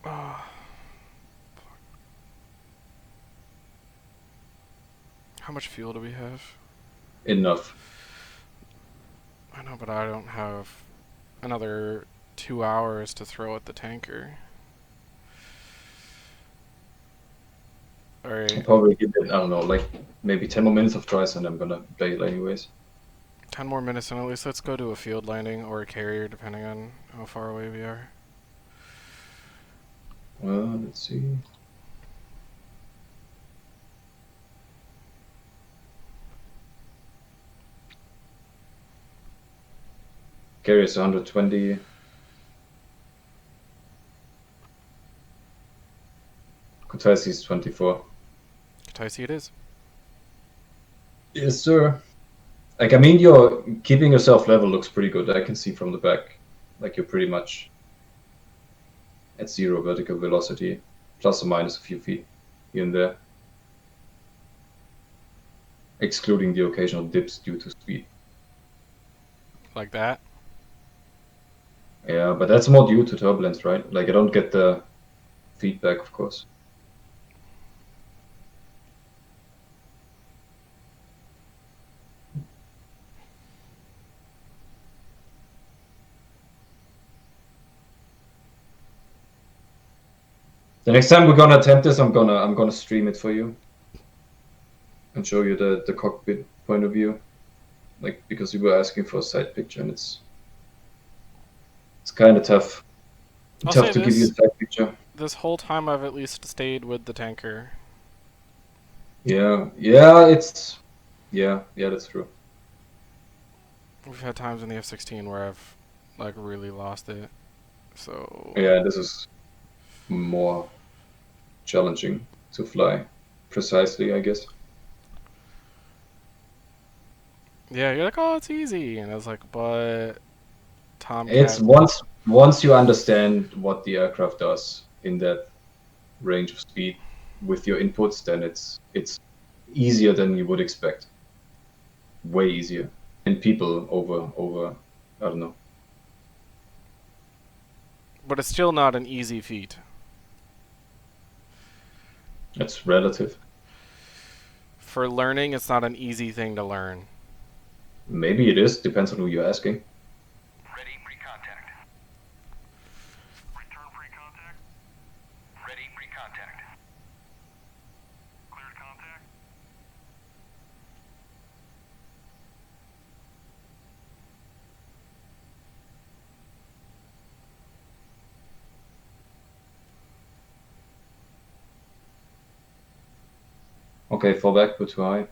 Oh. How much fuel do we have? Enough. I know, but I don't have another 2 hours to throw at the tanker. I'll Alright, probably give it, I don't know, like maybe 10 more minutes of tries and I'm gonna play it anyways. 10 more minutes and at least let's go to a field landing or a carrier depending on how far away we are. Well, let's see. Carrier's 120. Kutaisi's 24. Kataisi it is. Yes, sir. Like, I mean, you're keeping yourself level looks pretty good. I can see from the back. Like, you're pretty much at 0 vertical velocity, plus or minus a few feet here and there. Excluding the occasional dips due to speed. Like that? Yeah, but that's more due to turbulence, right? Like, I don't get the feedback, of course. The next time we're gonna attempt this, I'm gonna stream it for you and show you the cockpit point of view, like, because you were asking for a side picture and it's kind of tough. I'll Tough say to give you a this. side picture. This whole time I've at least stayed with the tanker. Yeah, that's true. We've had times in the F16 where I've like really lost it. So Yeah, this is more challenging to fly precisely, I guess. yeah, you're like, oh, it's easy, and I was like, but Tomcat. It's once you understand what the aircraft does in that range of speed with your inputs, then it's easier than you would expect. Way easier. And people over I don't know. But it's still not an easy feat. It's relative. For learning, it's not an easy thing to learn. Maybe it is, depends on who you're asking. Ready pre-contact. Return free contact. Ready pre-contact. Cleared contact. Okay, fall back, but too high.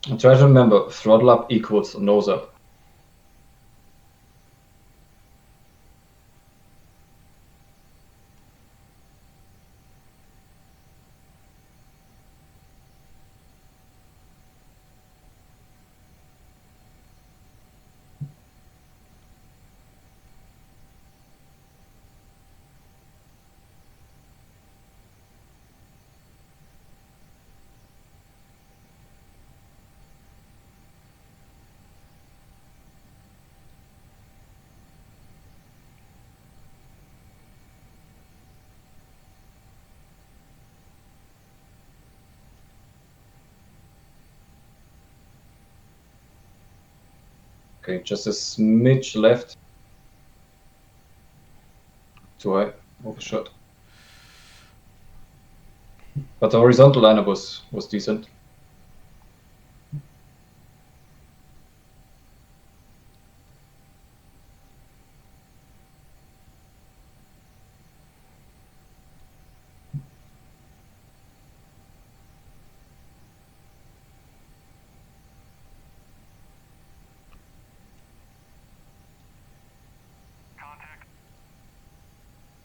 And try to remember, throttle up equals nose up. Okay, just a smidge left. Too high, overshot. But the horizontal lineup was decent. Contact.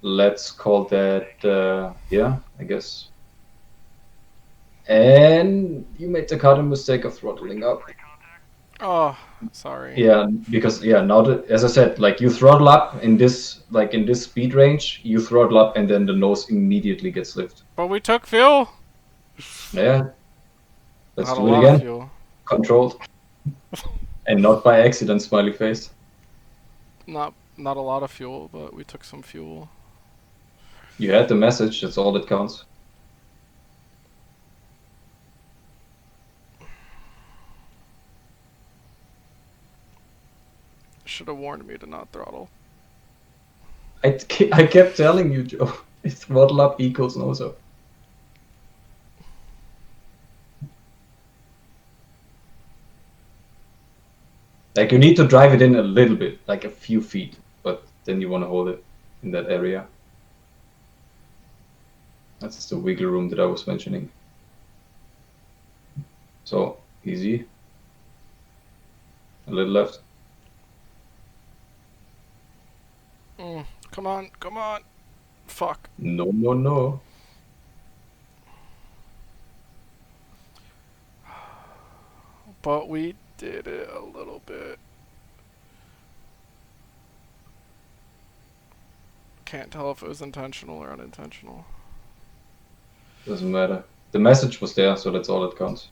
Let's call that, yeah, I guess. And you made the cardinal mistake of throttling up. Pre-contact. Oh, sorry. Yeah, because now that, as I said, like you throttle up in this speed range, you throttle up and then the nose immediately gets lifted. But we took fuel. Yeah, let's Not a do it lot of again. fuel. Controlled. And not by accident, smiley face. Not a lot of fuel, but we took some fuel. You had the message, that's all that counts. Should have warned me to not throttle. I kept telling you, Joe. It's throttle up equals nose up. Like you need to drive it in a little bit, like a few feet, but then you want to hold it in that area. That's the wiggle room that I was mentioning. So easy. A little left. Come on, come on. Fuck. No, no, no. But we did it a little bit. Can't tell if it was intentional or unintentional. Doesn't matter. The message was there, so that's all that counts.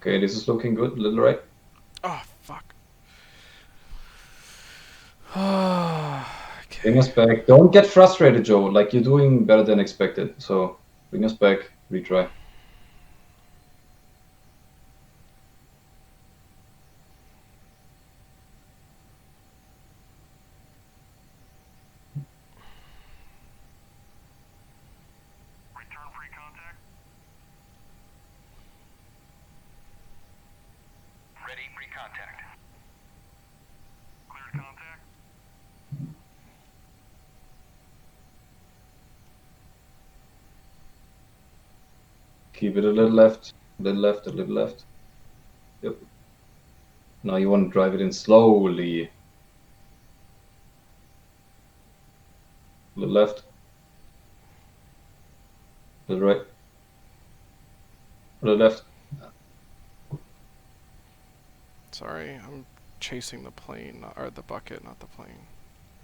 Okay, this is looking good. Little right. Oh, fuck. Bring Okay. us back. Don't get frustrated, Joe. Like you're doing better than expected. So bring us back. Retry. Return pre-contact. Ready pre-contact. Cleared contact. Keep it a little left. A little left. A little left. Yep. Now you want to drive it in slowly. A little left. A little right. A little left. Sorry, I'm chasing the plane, or the bucket, not the plane.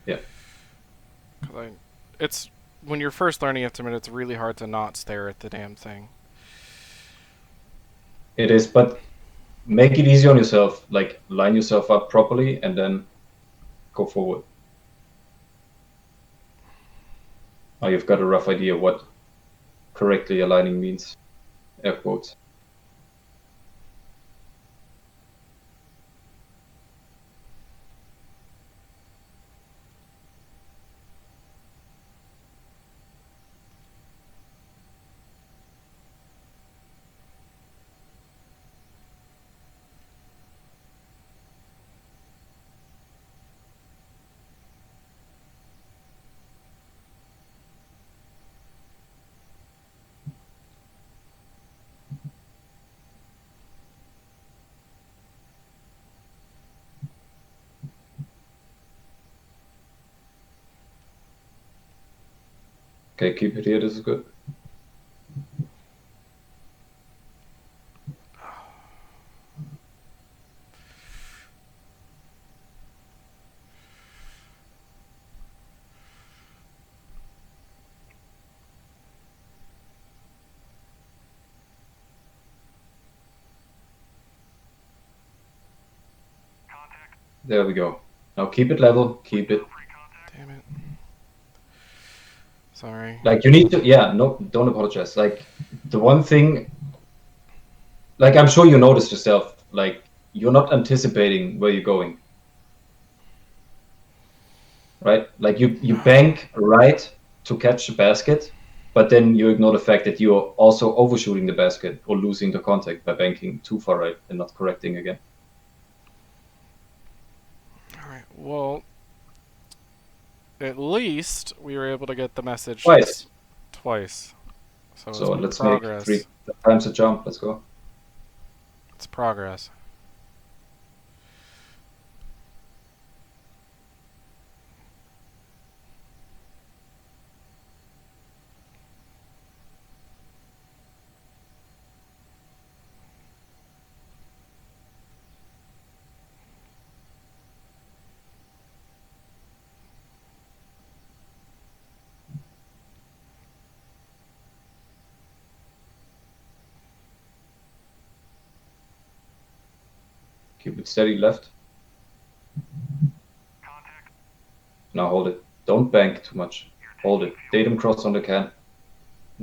Yeah. Because it's when you're first learning it, it's really hard to not stare at the damn thing. It is, but make it easy on yourself. Like line yourself up properly and then go forward. Now you've got a rough idea what correctly aligning means. Air quotes. Okay, keep it here. This is good. Contact. There we go. Now keep it level. Keep it. Pre-contact. Damn it. Sorry. Like you need to. Yeah. No. Don't apologize. Like the one thing. Like I'm sure you noticed yourself. Like you're not anticipating where you're going. Right? Like you bank right to catch the basket, but then you ignore the fact that you're also overshooting the basket or losing the contact by banking too far right and not correcting again. Alright, well, at least we were able to get the message Twice. twice. So So it's let's progress. make 3 times a jump. Let's go. It's progress. Keep it steady left. Contact. Now hold it. Don't bank too much. Hold it. Datum cross on the can.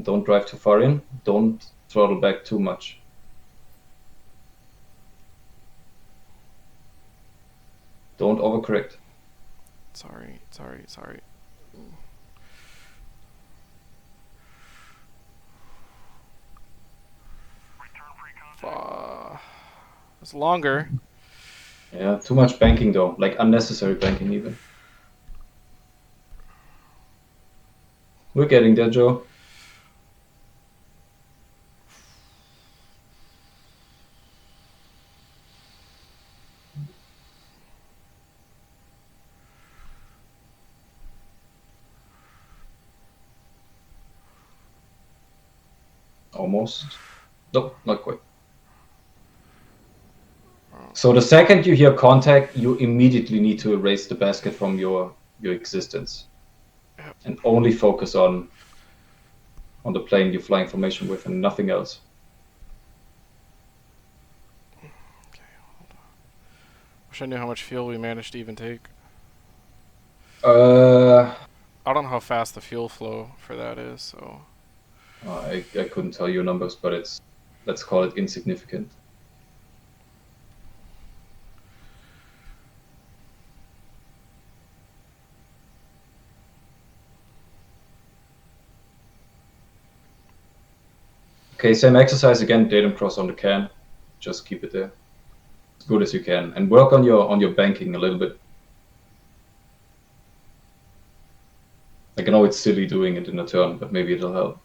Don't drive too far in. Don't throttle back too much. Don't overcorrect. Sorry. Return pre-contact. It's longer. Yeah, too much banking though. Like unnecessary banking even. We're getting there, Joe. Almost. Nope, not quite. So the second you hear contact, you immediately need to erase the basket from your existence, Yep. and only focus on the plane you're flying formation with, and nothing else. Wish I knew how much fuel we managed to even take. I don't know how fast the fuel flow for that is, so. I couldn't tell you numbers, but it's, let's call it insignificant. Okay, same exercise again, datum cross on the can. Just keep it there as good as you can, and work on your banking a little bit. Like, I know it's silly doing it in a turn, but maybe it'll help.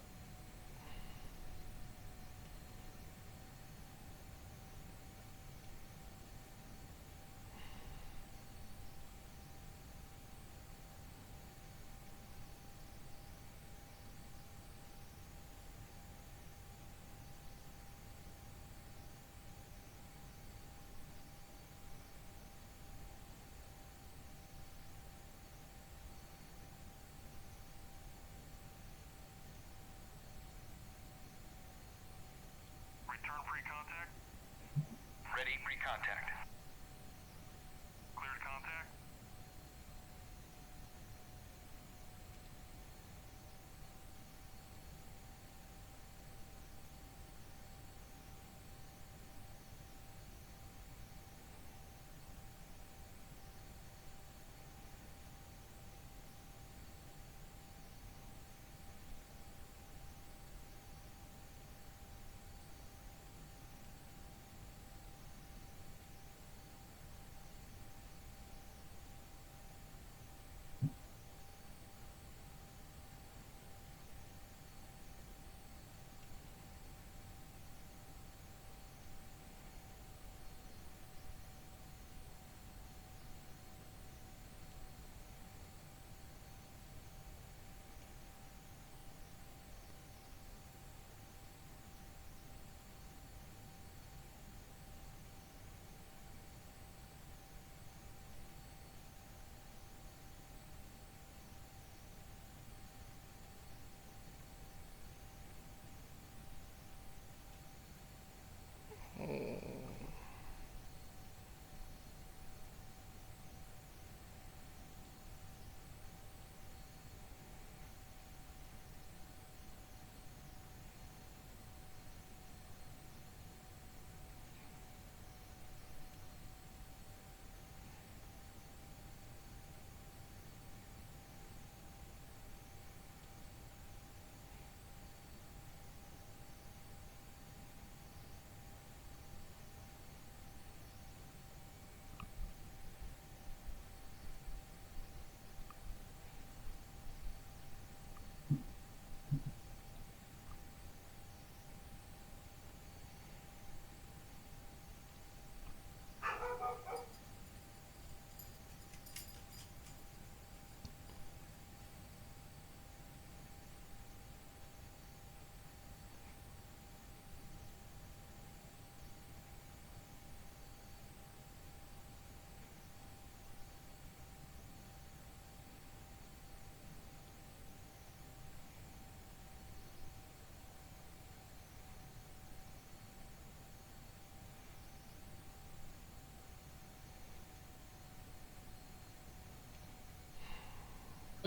Return pre-contact. Ready pre-contact. Cleared contact.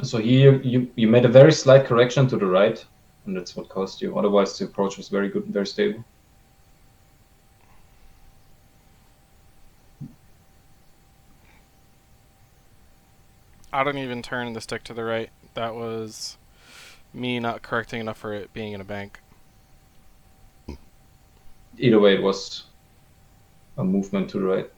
So here you made a very slight correction to the right, and that's what cost you. Otherwise, the approach was very good and very stable. I didn't even turn the stick to the right. That was me not correcting enough for it being in a bank. Either way, it was a movement to the right.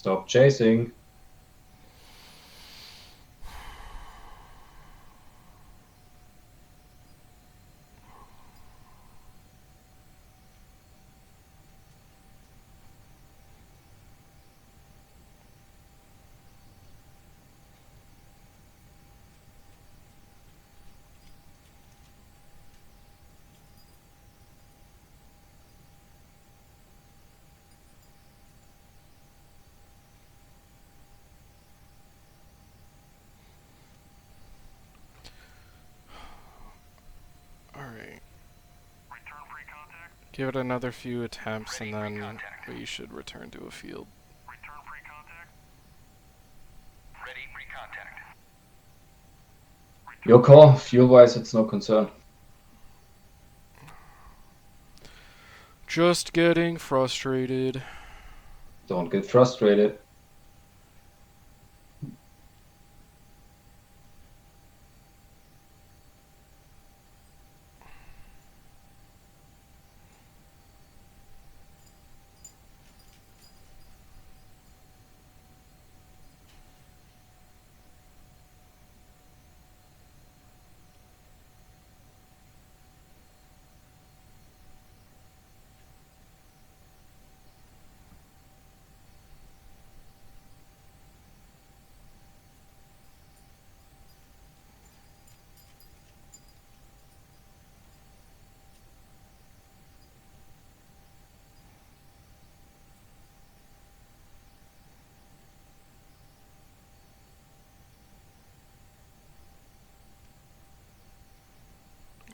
Stop chasing. Alright. Return pre-contact. Give it another few attempts and Ready for then contact. we should return to a field. Return pre-contact. Ready pre-contact. Your call. Fuel-wise, it's no concern. Just getting frustrated. Don't get frustrated.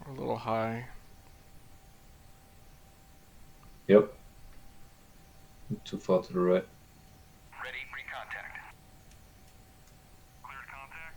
A little high. Yep. Too far to the right. Ready pre-contact. Cleared contact.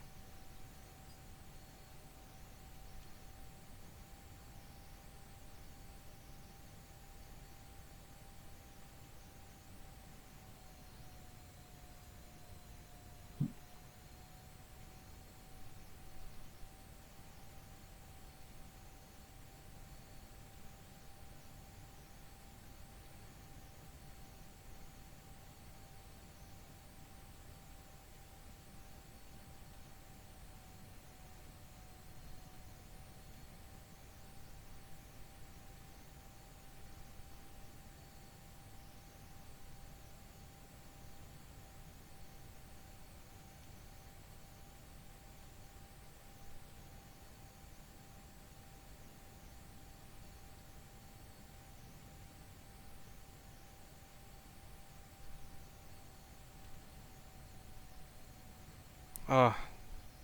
Ah,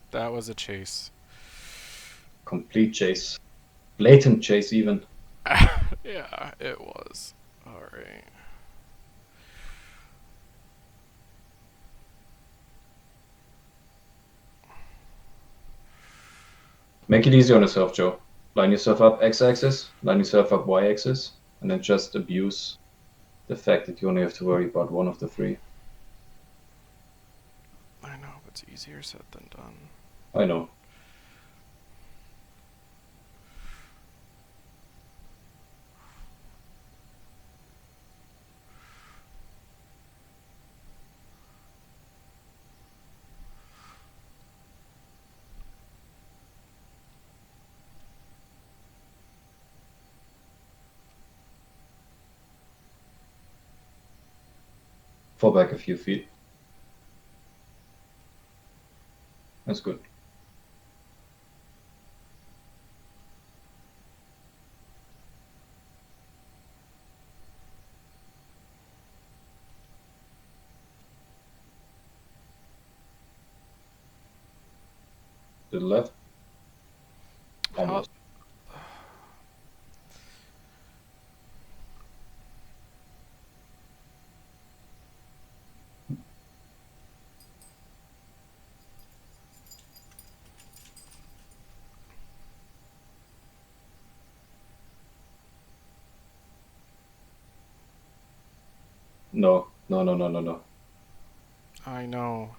that was a chase. Complete chase. Blatant chase even. Yeah, it was. Alright. Make it easy on yourself, Joe. Line yourself up x-axis, line yourself up y-axis, and then just abuse the fact that you only have to worry about one of the three. I know, it's easier said than done. I know. Fall back a few feet. That's good. To the left. Almost. No. I know.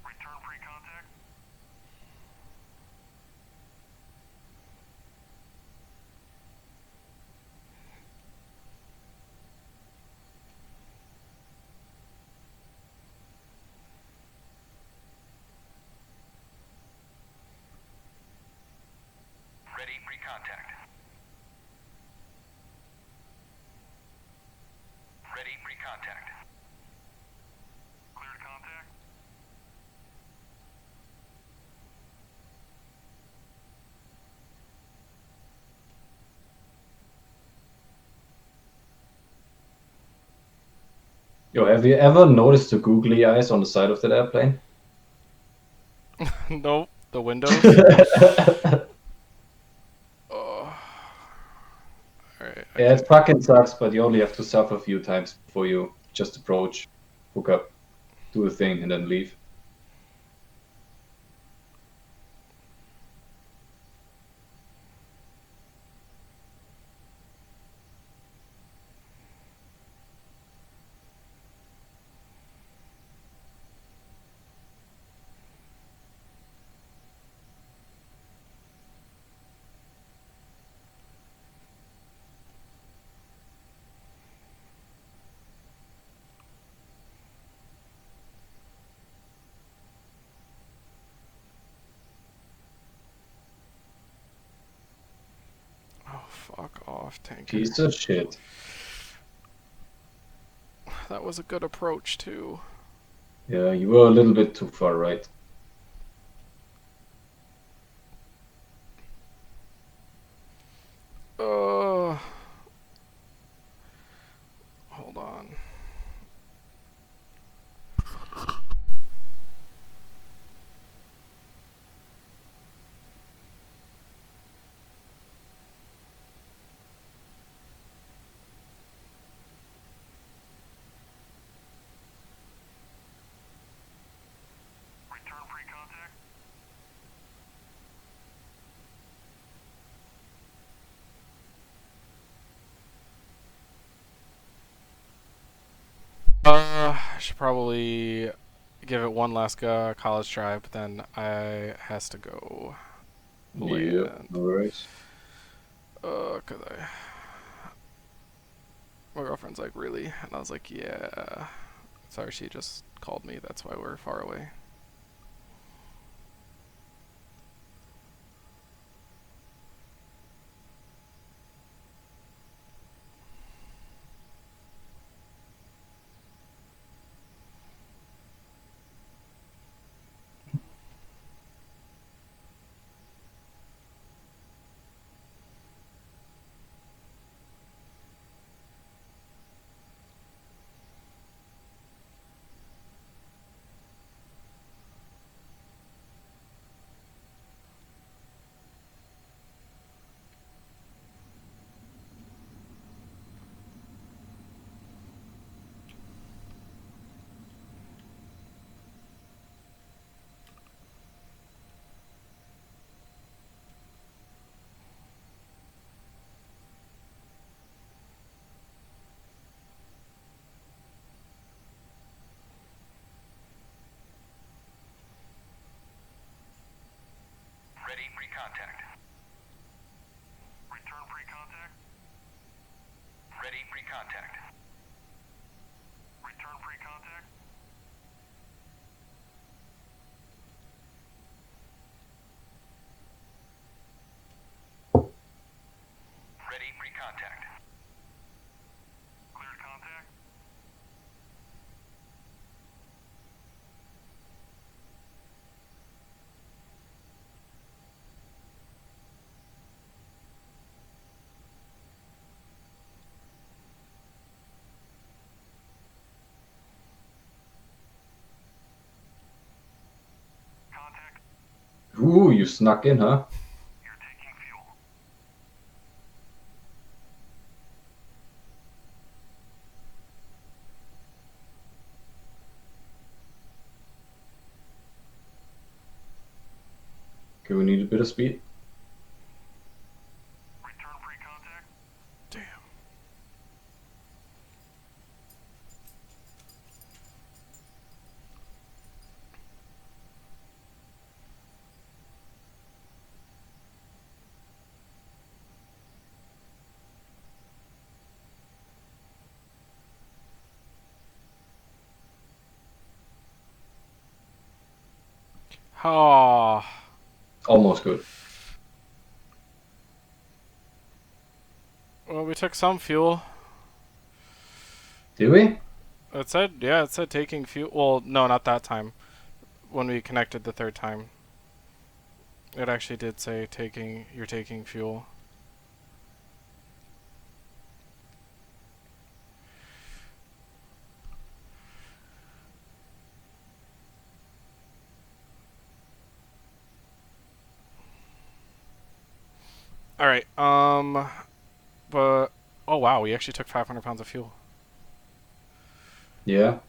Return pre-contact. Ready pre-contact. Ready pre-contact. Cleared contact. Yo, have you ever noticed the googly eyes on the side of that airplane? Nope. The windows. Oh. Alright. Yeah, it fucking sucks, but you only have to suffer a few times before you just approach, hook up, do a thing, and then leave. takeoff tanker. Piece of shit. That was a good approach too. Yeah, you were a little bit too far right. Hold on. Return pre-contact. I should probably give it one last college try, but then I has to go Yeah, land. no worries. 'Cause my girlfriend's like, really? And I was like, yeah. Sorry, she just called me. That's why we're far away. Ready pre-contact. Return pre-contact. Ready pre-contact. Return pre-contact. Ready pre-contact. Cleared contact. Contact. Ooh, you snuck in, huh? You're taking fuel. Okay, we need a bit of speed. Return pre-contact. Damn. Oh. Almost good. Well, we took some fuel. Did we? It said, yeah, it said taking fuel. Well, no, not that time. When we connected the third time, it actually did say you're taking fuel. All right. But oh wow, we actually took 500 pounds of fuel. Yeah,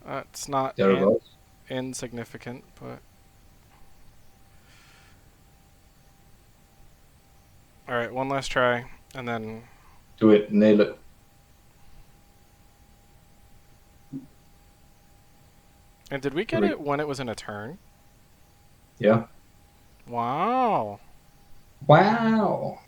It's not thereabouts. insignificant, but all right. One last try, and then Do it, nail it. and did we get it when it was in a turn? Yeah. Wow. Wow.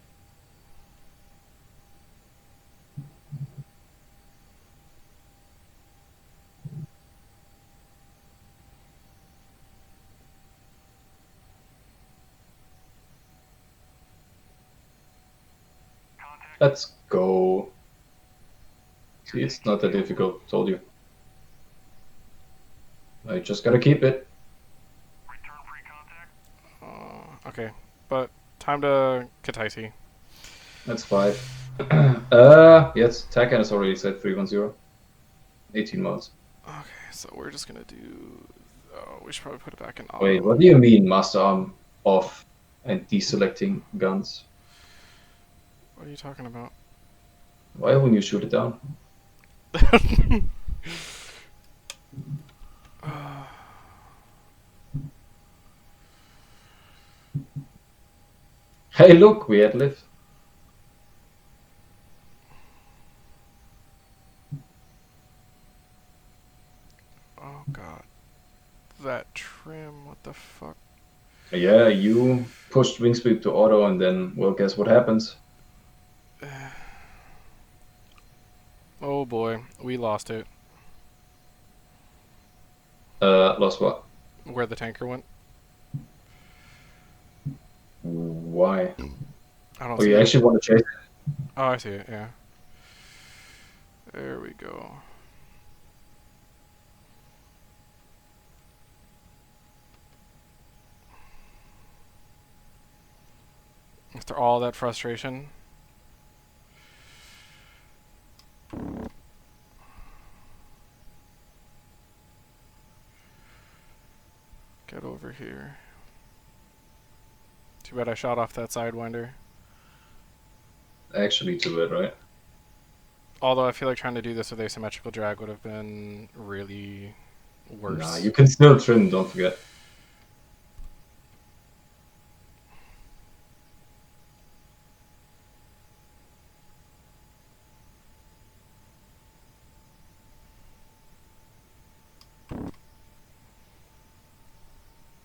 Contact Let's go. See, it's not that difficult, told you. I just gotta keep it. Return pre-contact. Okay, but time to Kataisi. That's 5. Yes, Takan has already said 310. 18 modes. Okay, so we're just gonna do. Oh, we should probably put it back in auto. Wait, what do you mean, master arm off and deselecting guns? What are you talking about? Why wouldn't you shoot it down? Hey, look, we had lift. Oh god. That trim, what the fuck? Yeah, you pushed wing speed to auto, and then, well, guess what happens? Oh boy, we lost it. Lost what? Where the tanker went? Why? I don't Oh, see you it. actually want to chase it? Oh, I see it, yeah. There we go. After all that frustration. Get over here. Too bad I shot off that Sidewinder. Actually, too bad, right? Although I feel like trying to do this with asymmetrical drag would have been really worse. Nah, you can still trim, don't forget.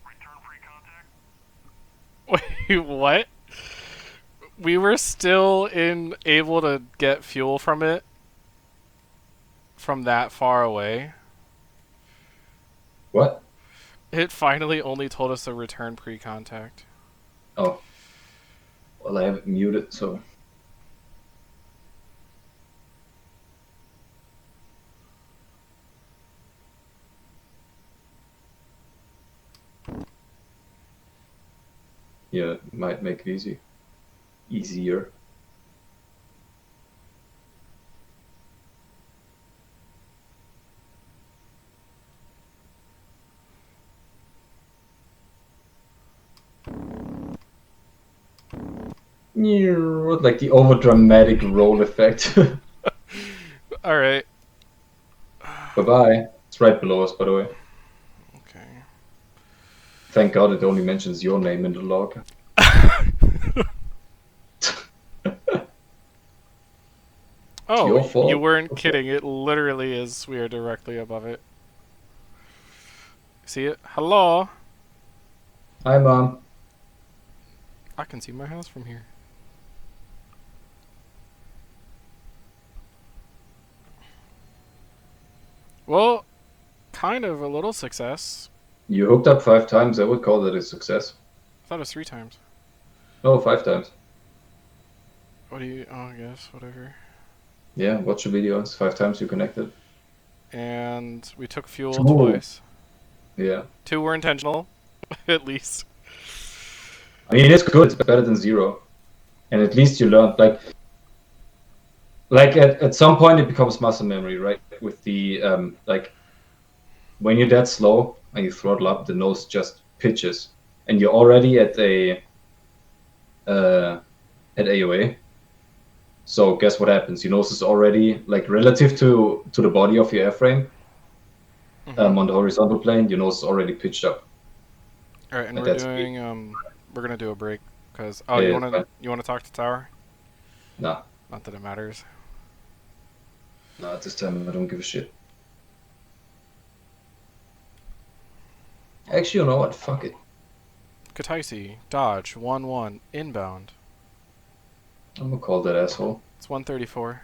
Return pre-contact. Wait, what? We were still able to get fuel from it from that far away. What? It finally only told us to return pre-contact. Oh. Well, I have it muted, so... Yeah, it might make it easy. Easier. Like the over-dramatic roll effect. Alright. Bye-bye. It's right below us, by the way. Okay. Thank God it only mentions your name in the log. Oh, your fault. you weren't Okay. kidding. It literally is. We are directly above it. See it? Hello? Hi, Mom. I can see my house from here. Well, kind of a little success. You hooked up 5 times, I would call that a success. I thought it was 3 times. No, 5 times. What do you... Oh, I guess. Whatever. Yeah, watch the videos. 5 times you connected. And we took fuel 2. twice. Yeah. 2 were intentional. At least. I mean, it's good. It's better than 0. And at least you learned, like at some point it becomes muscle memory, right? With the, like, when you're that slow and you throttle up, the nose just pitches. And you're already at AOA. So guess what happens? Your nose is already, like, relative to the body of your airframe, on the horizontal plane, your nose is already pitched up. Alright, and at we're that speed. doing... we're gonna do a break. Because... Oh, Yeah, you it's wanna fine. you wanna talk to Tower? Nah, Not that it matters. at this time I don't give a shit. Actually, you know what? Fuck it. Kataisi, Dodge, 1-1, inbound. I'm gonna call that asshole. It's 134.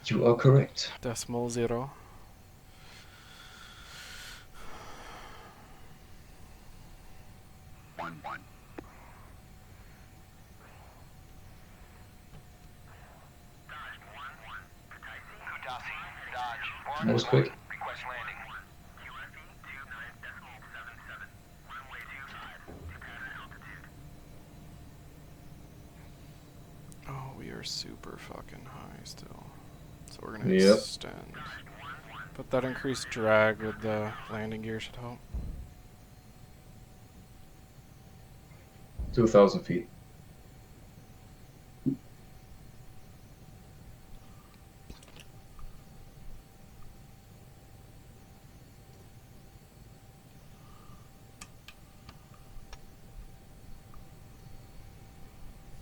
You are correct. Decimal 0. Copy. Dodge. That was quick. Request landing. Oh, we are super fucking high still. So we're gonna Yep. extend. But that increased drag with the landing gear should help. 2,000 feet.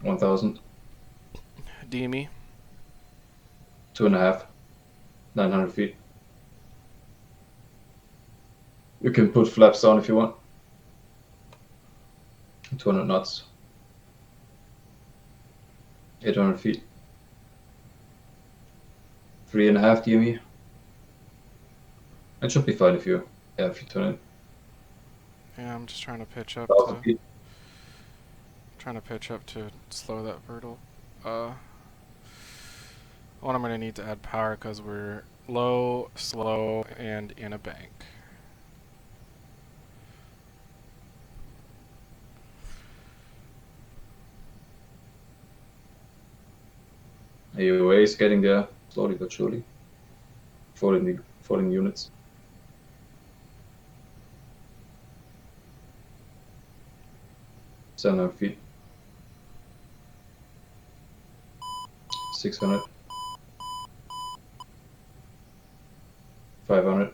$1,000. DME. 2.5. 900 feet. You can put flaps down if you want. 200 knots. 800 feet. 3.5 DME. That should be fine if you turn it. Yeah, I'm just trying to pitch up 1,000 to feet. slow that vertical. What I'm gonna need to add power because we're low, slow, and in a bank. AOA is getting there slowly but surely. 14 units. $700 feet. 600. 500.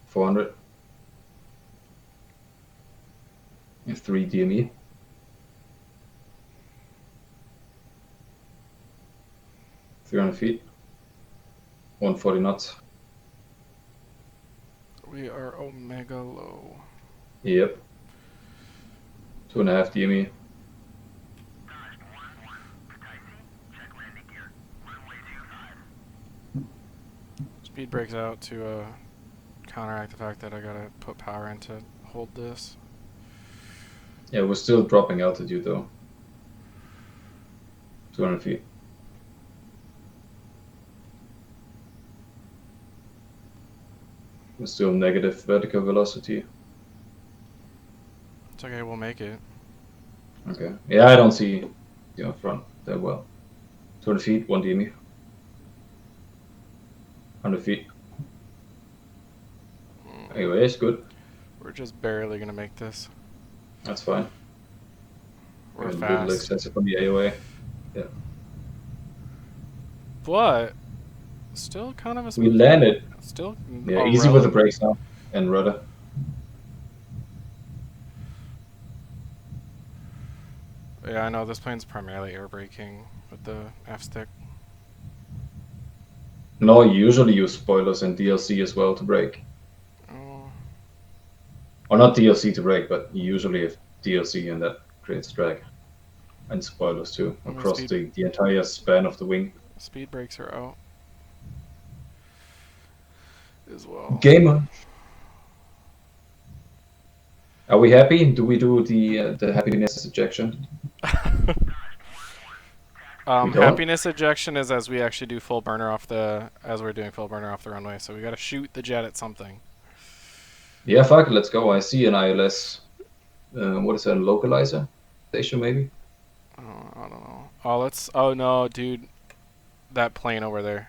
400. You have 3 DME. 300 feet. 140 knots. We are omega low. Yep. 2.5 DME. Speed breaks out to counteract the fact that I gotta put power in to hold this. Yeah, we're still dropping altitude though. 200 feet. We're still negative vertical velocity. It's okay, we'll make it. Okay. Yeah, I don't see front that well. 200 feet, 1 DME. 100 feet. Anyway, it's good. We're just barely gonna make this. That's fine. We're A little fast. excessive on the AOA. But still kind of a We smooth. landed. Still Yeah, easy with the brakes now and rudder. Yeah, I know this plane's primarily air braking with the F stick. No, you usually use spoilers and DLC as well to brake. Oh, Or not DLC to brake, but you usually have DLC and that creates drag. And spoilers too, Let me across speed- the entire span of the wing. speed brakes are out as well. Gamer. Are we happy? Do we do the happiness ejection? We don't? Happiness ejection is as we actually do full burner as we're doing full burner off the runway. So we gotta shoot the jet at something. Yeah, fuck it, let's go. I see an ILS. What is that, a localizer station maybe? Oh, I don't know. Oh no, dude, that plane over there.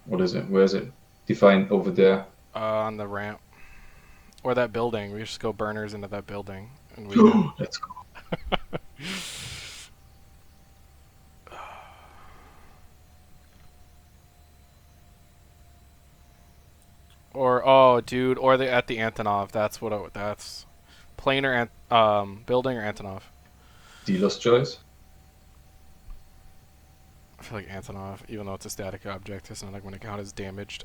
What is it? Where is it? Define over there. On the ramp. Or that building. We just go burners into that building. And we Let's go. or at the Antonov. That's that's planar building or Antonov. Dealer's choice. I feel like Antonov, even though it's a static object, it's not like when it count as damaged.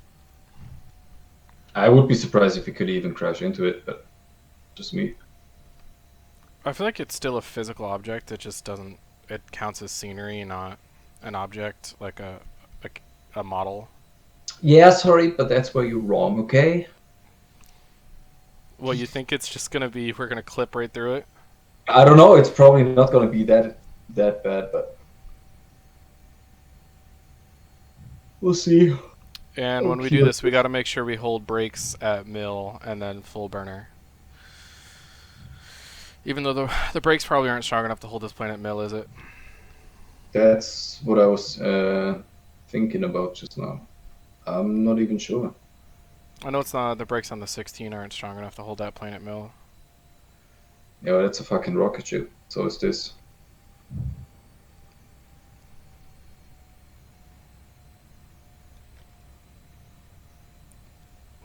I would be surprised if we could even crash into it, but just me. I feel like it's still a physical object. It just doesn't. It counts as scenery, not an object like a model. Yeah, sorry, but that's where you're wrong, okay? Well, you think it's just gonna be we're gonna clip right through it? I don't know, it's probably not going to be that that bad, but we'll see. And when we do this, we got to make sure we hold brakes at mill and then full burner. Even though the brakes probably aren't strong enough to hold this plane at mill, is it? That's what I was thinking about just now. I'm not even sure. I know it's not. The brakes on the 16 aren't strong enough to hold that plane at mill. Yeah, that's a fucking rocket ship. So is this.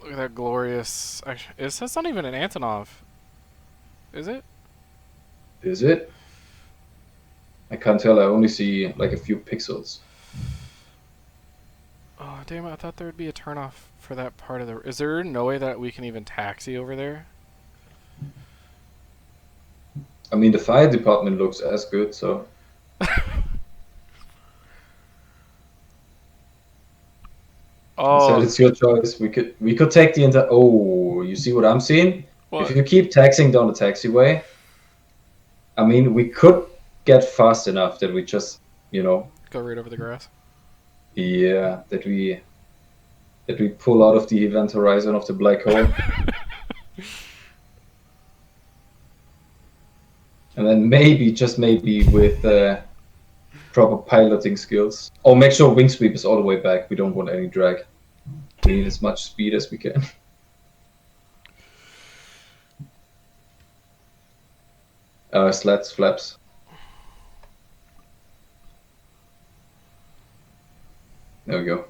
Look at that glorious. Actually, that's not even an Antonov, is it? Is it? I can't tell. I only see like a few pixels. Oh damn it! I thought there would be a turnoff for that part of the. Is there no way that we can even taxi over there? I mean, the fire department looks as good, so. So Oh, it's your choice. We could take the entire. Oh, you see what I'm seeing? what? If you keep taxiing down the taxiway, I mean, we could get fast enough that we just, Go right over the grass. yeah, that we pull out of the event horizon of the black hole, and then maybe, just maybe, with proper piloting skills, or make sure wing sweep is all the way back. We don't want any drag. We need as much speed as we can. Slats, flaps. There we go.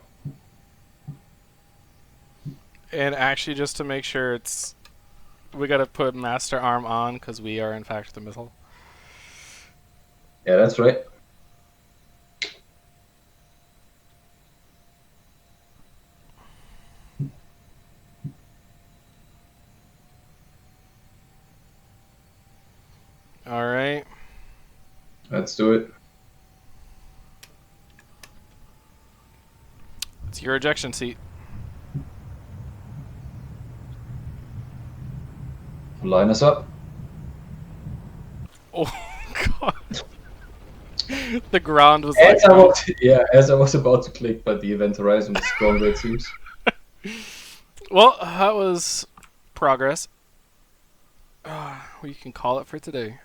And actually, just to make sure we gotta put master arm on because we are in fact the missile. Yeah, that's right. All right. Let's do it. It's your ejection seat. Line us up. Oh god. The ground was As like. as I was about to click, but the event horizon was stronger, it seems. Well, that was progress. We can call it for today.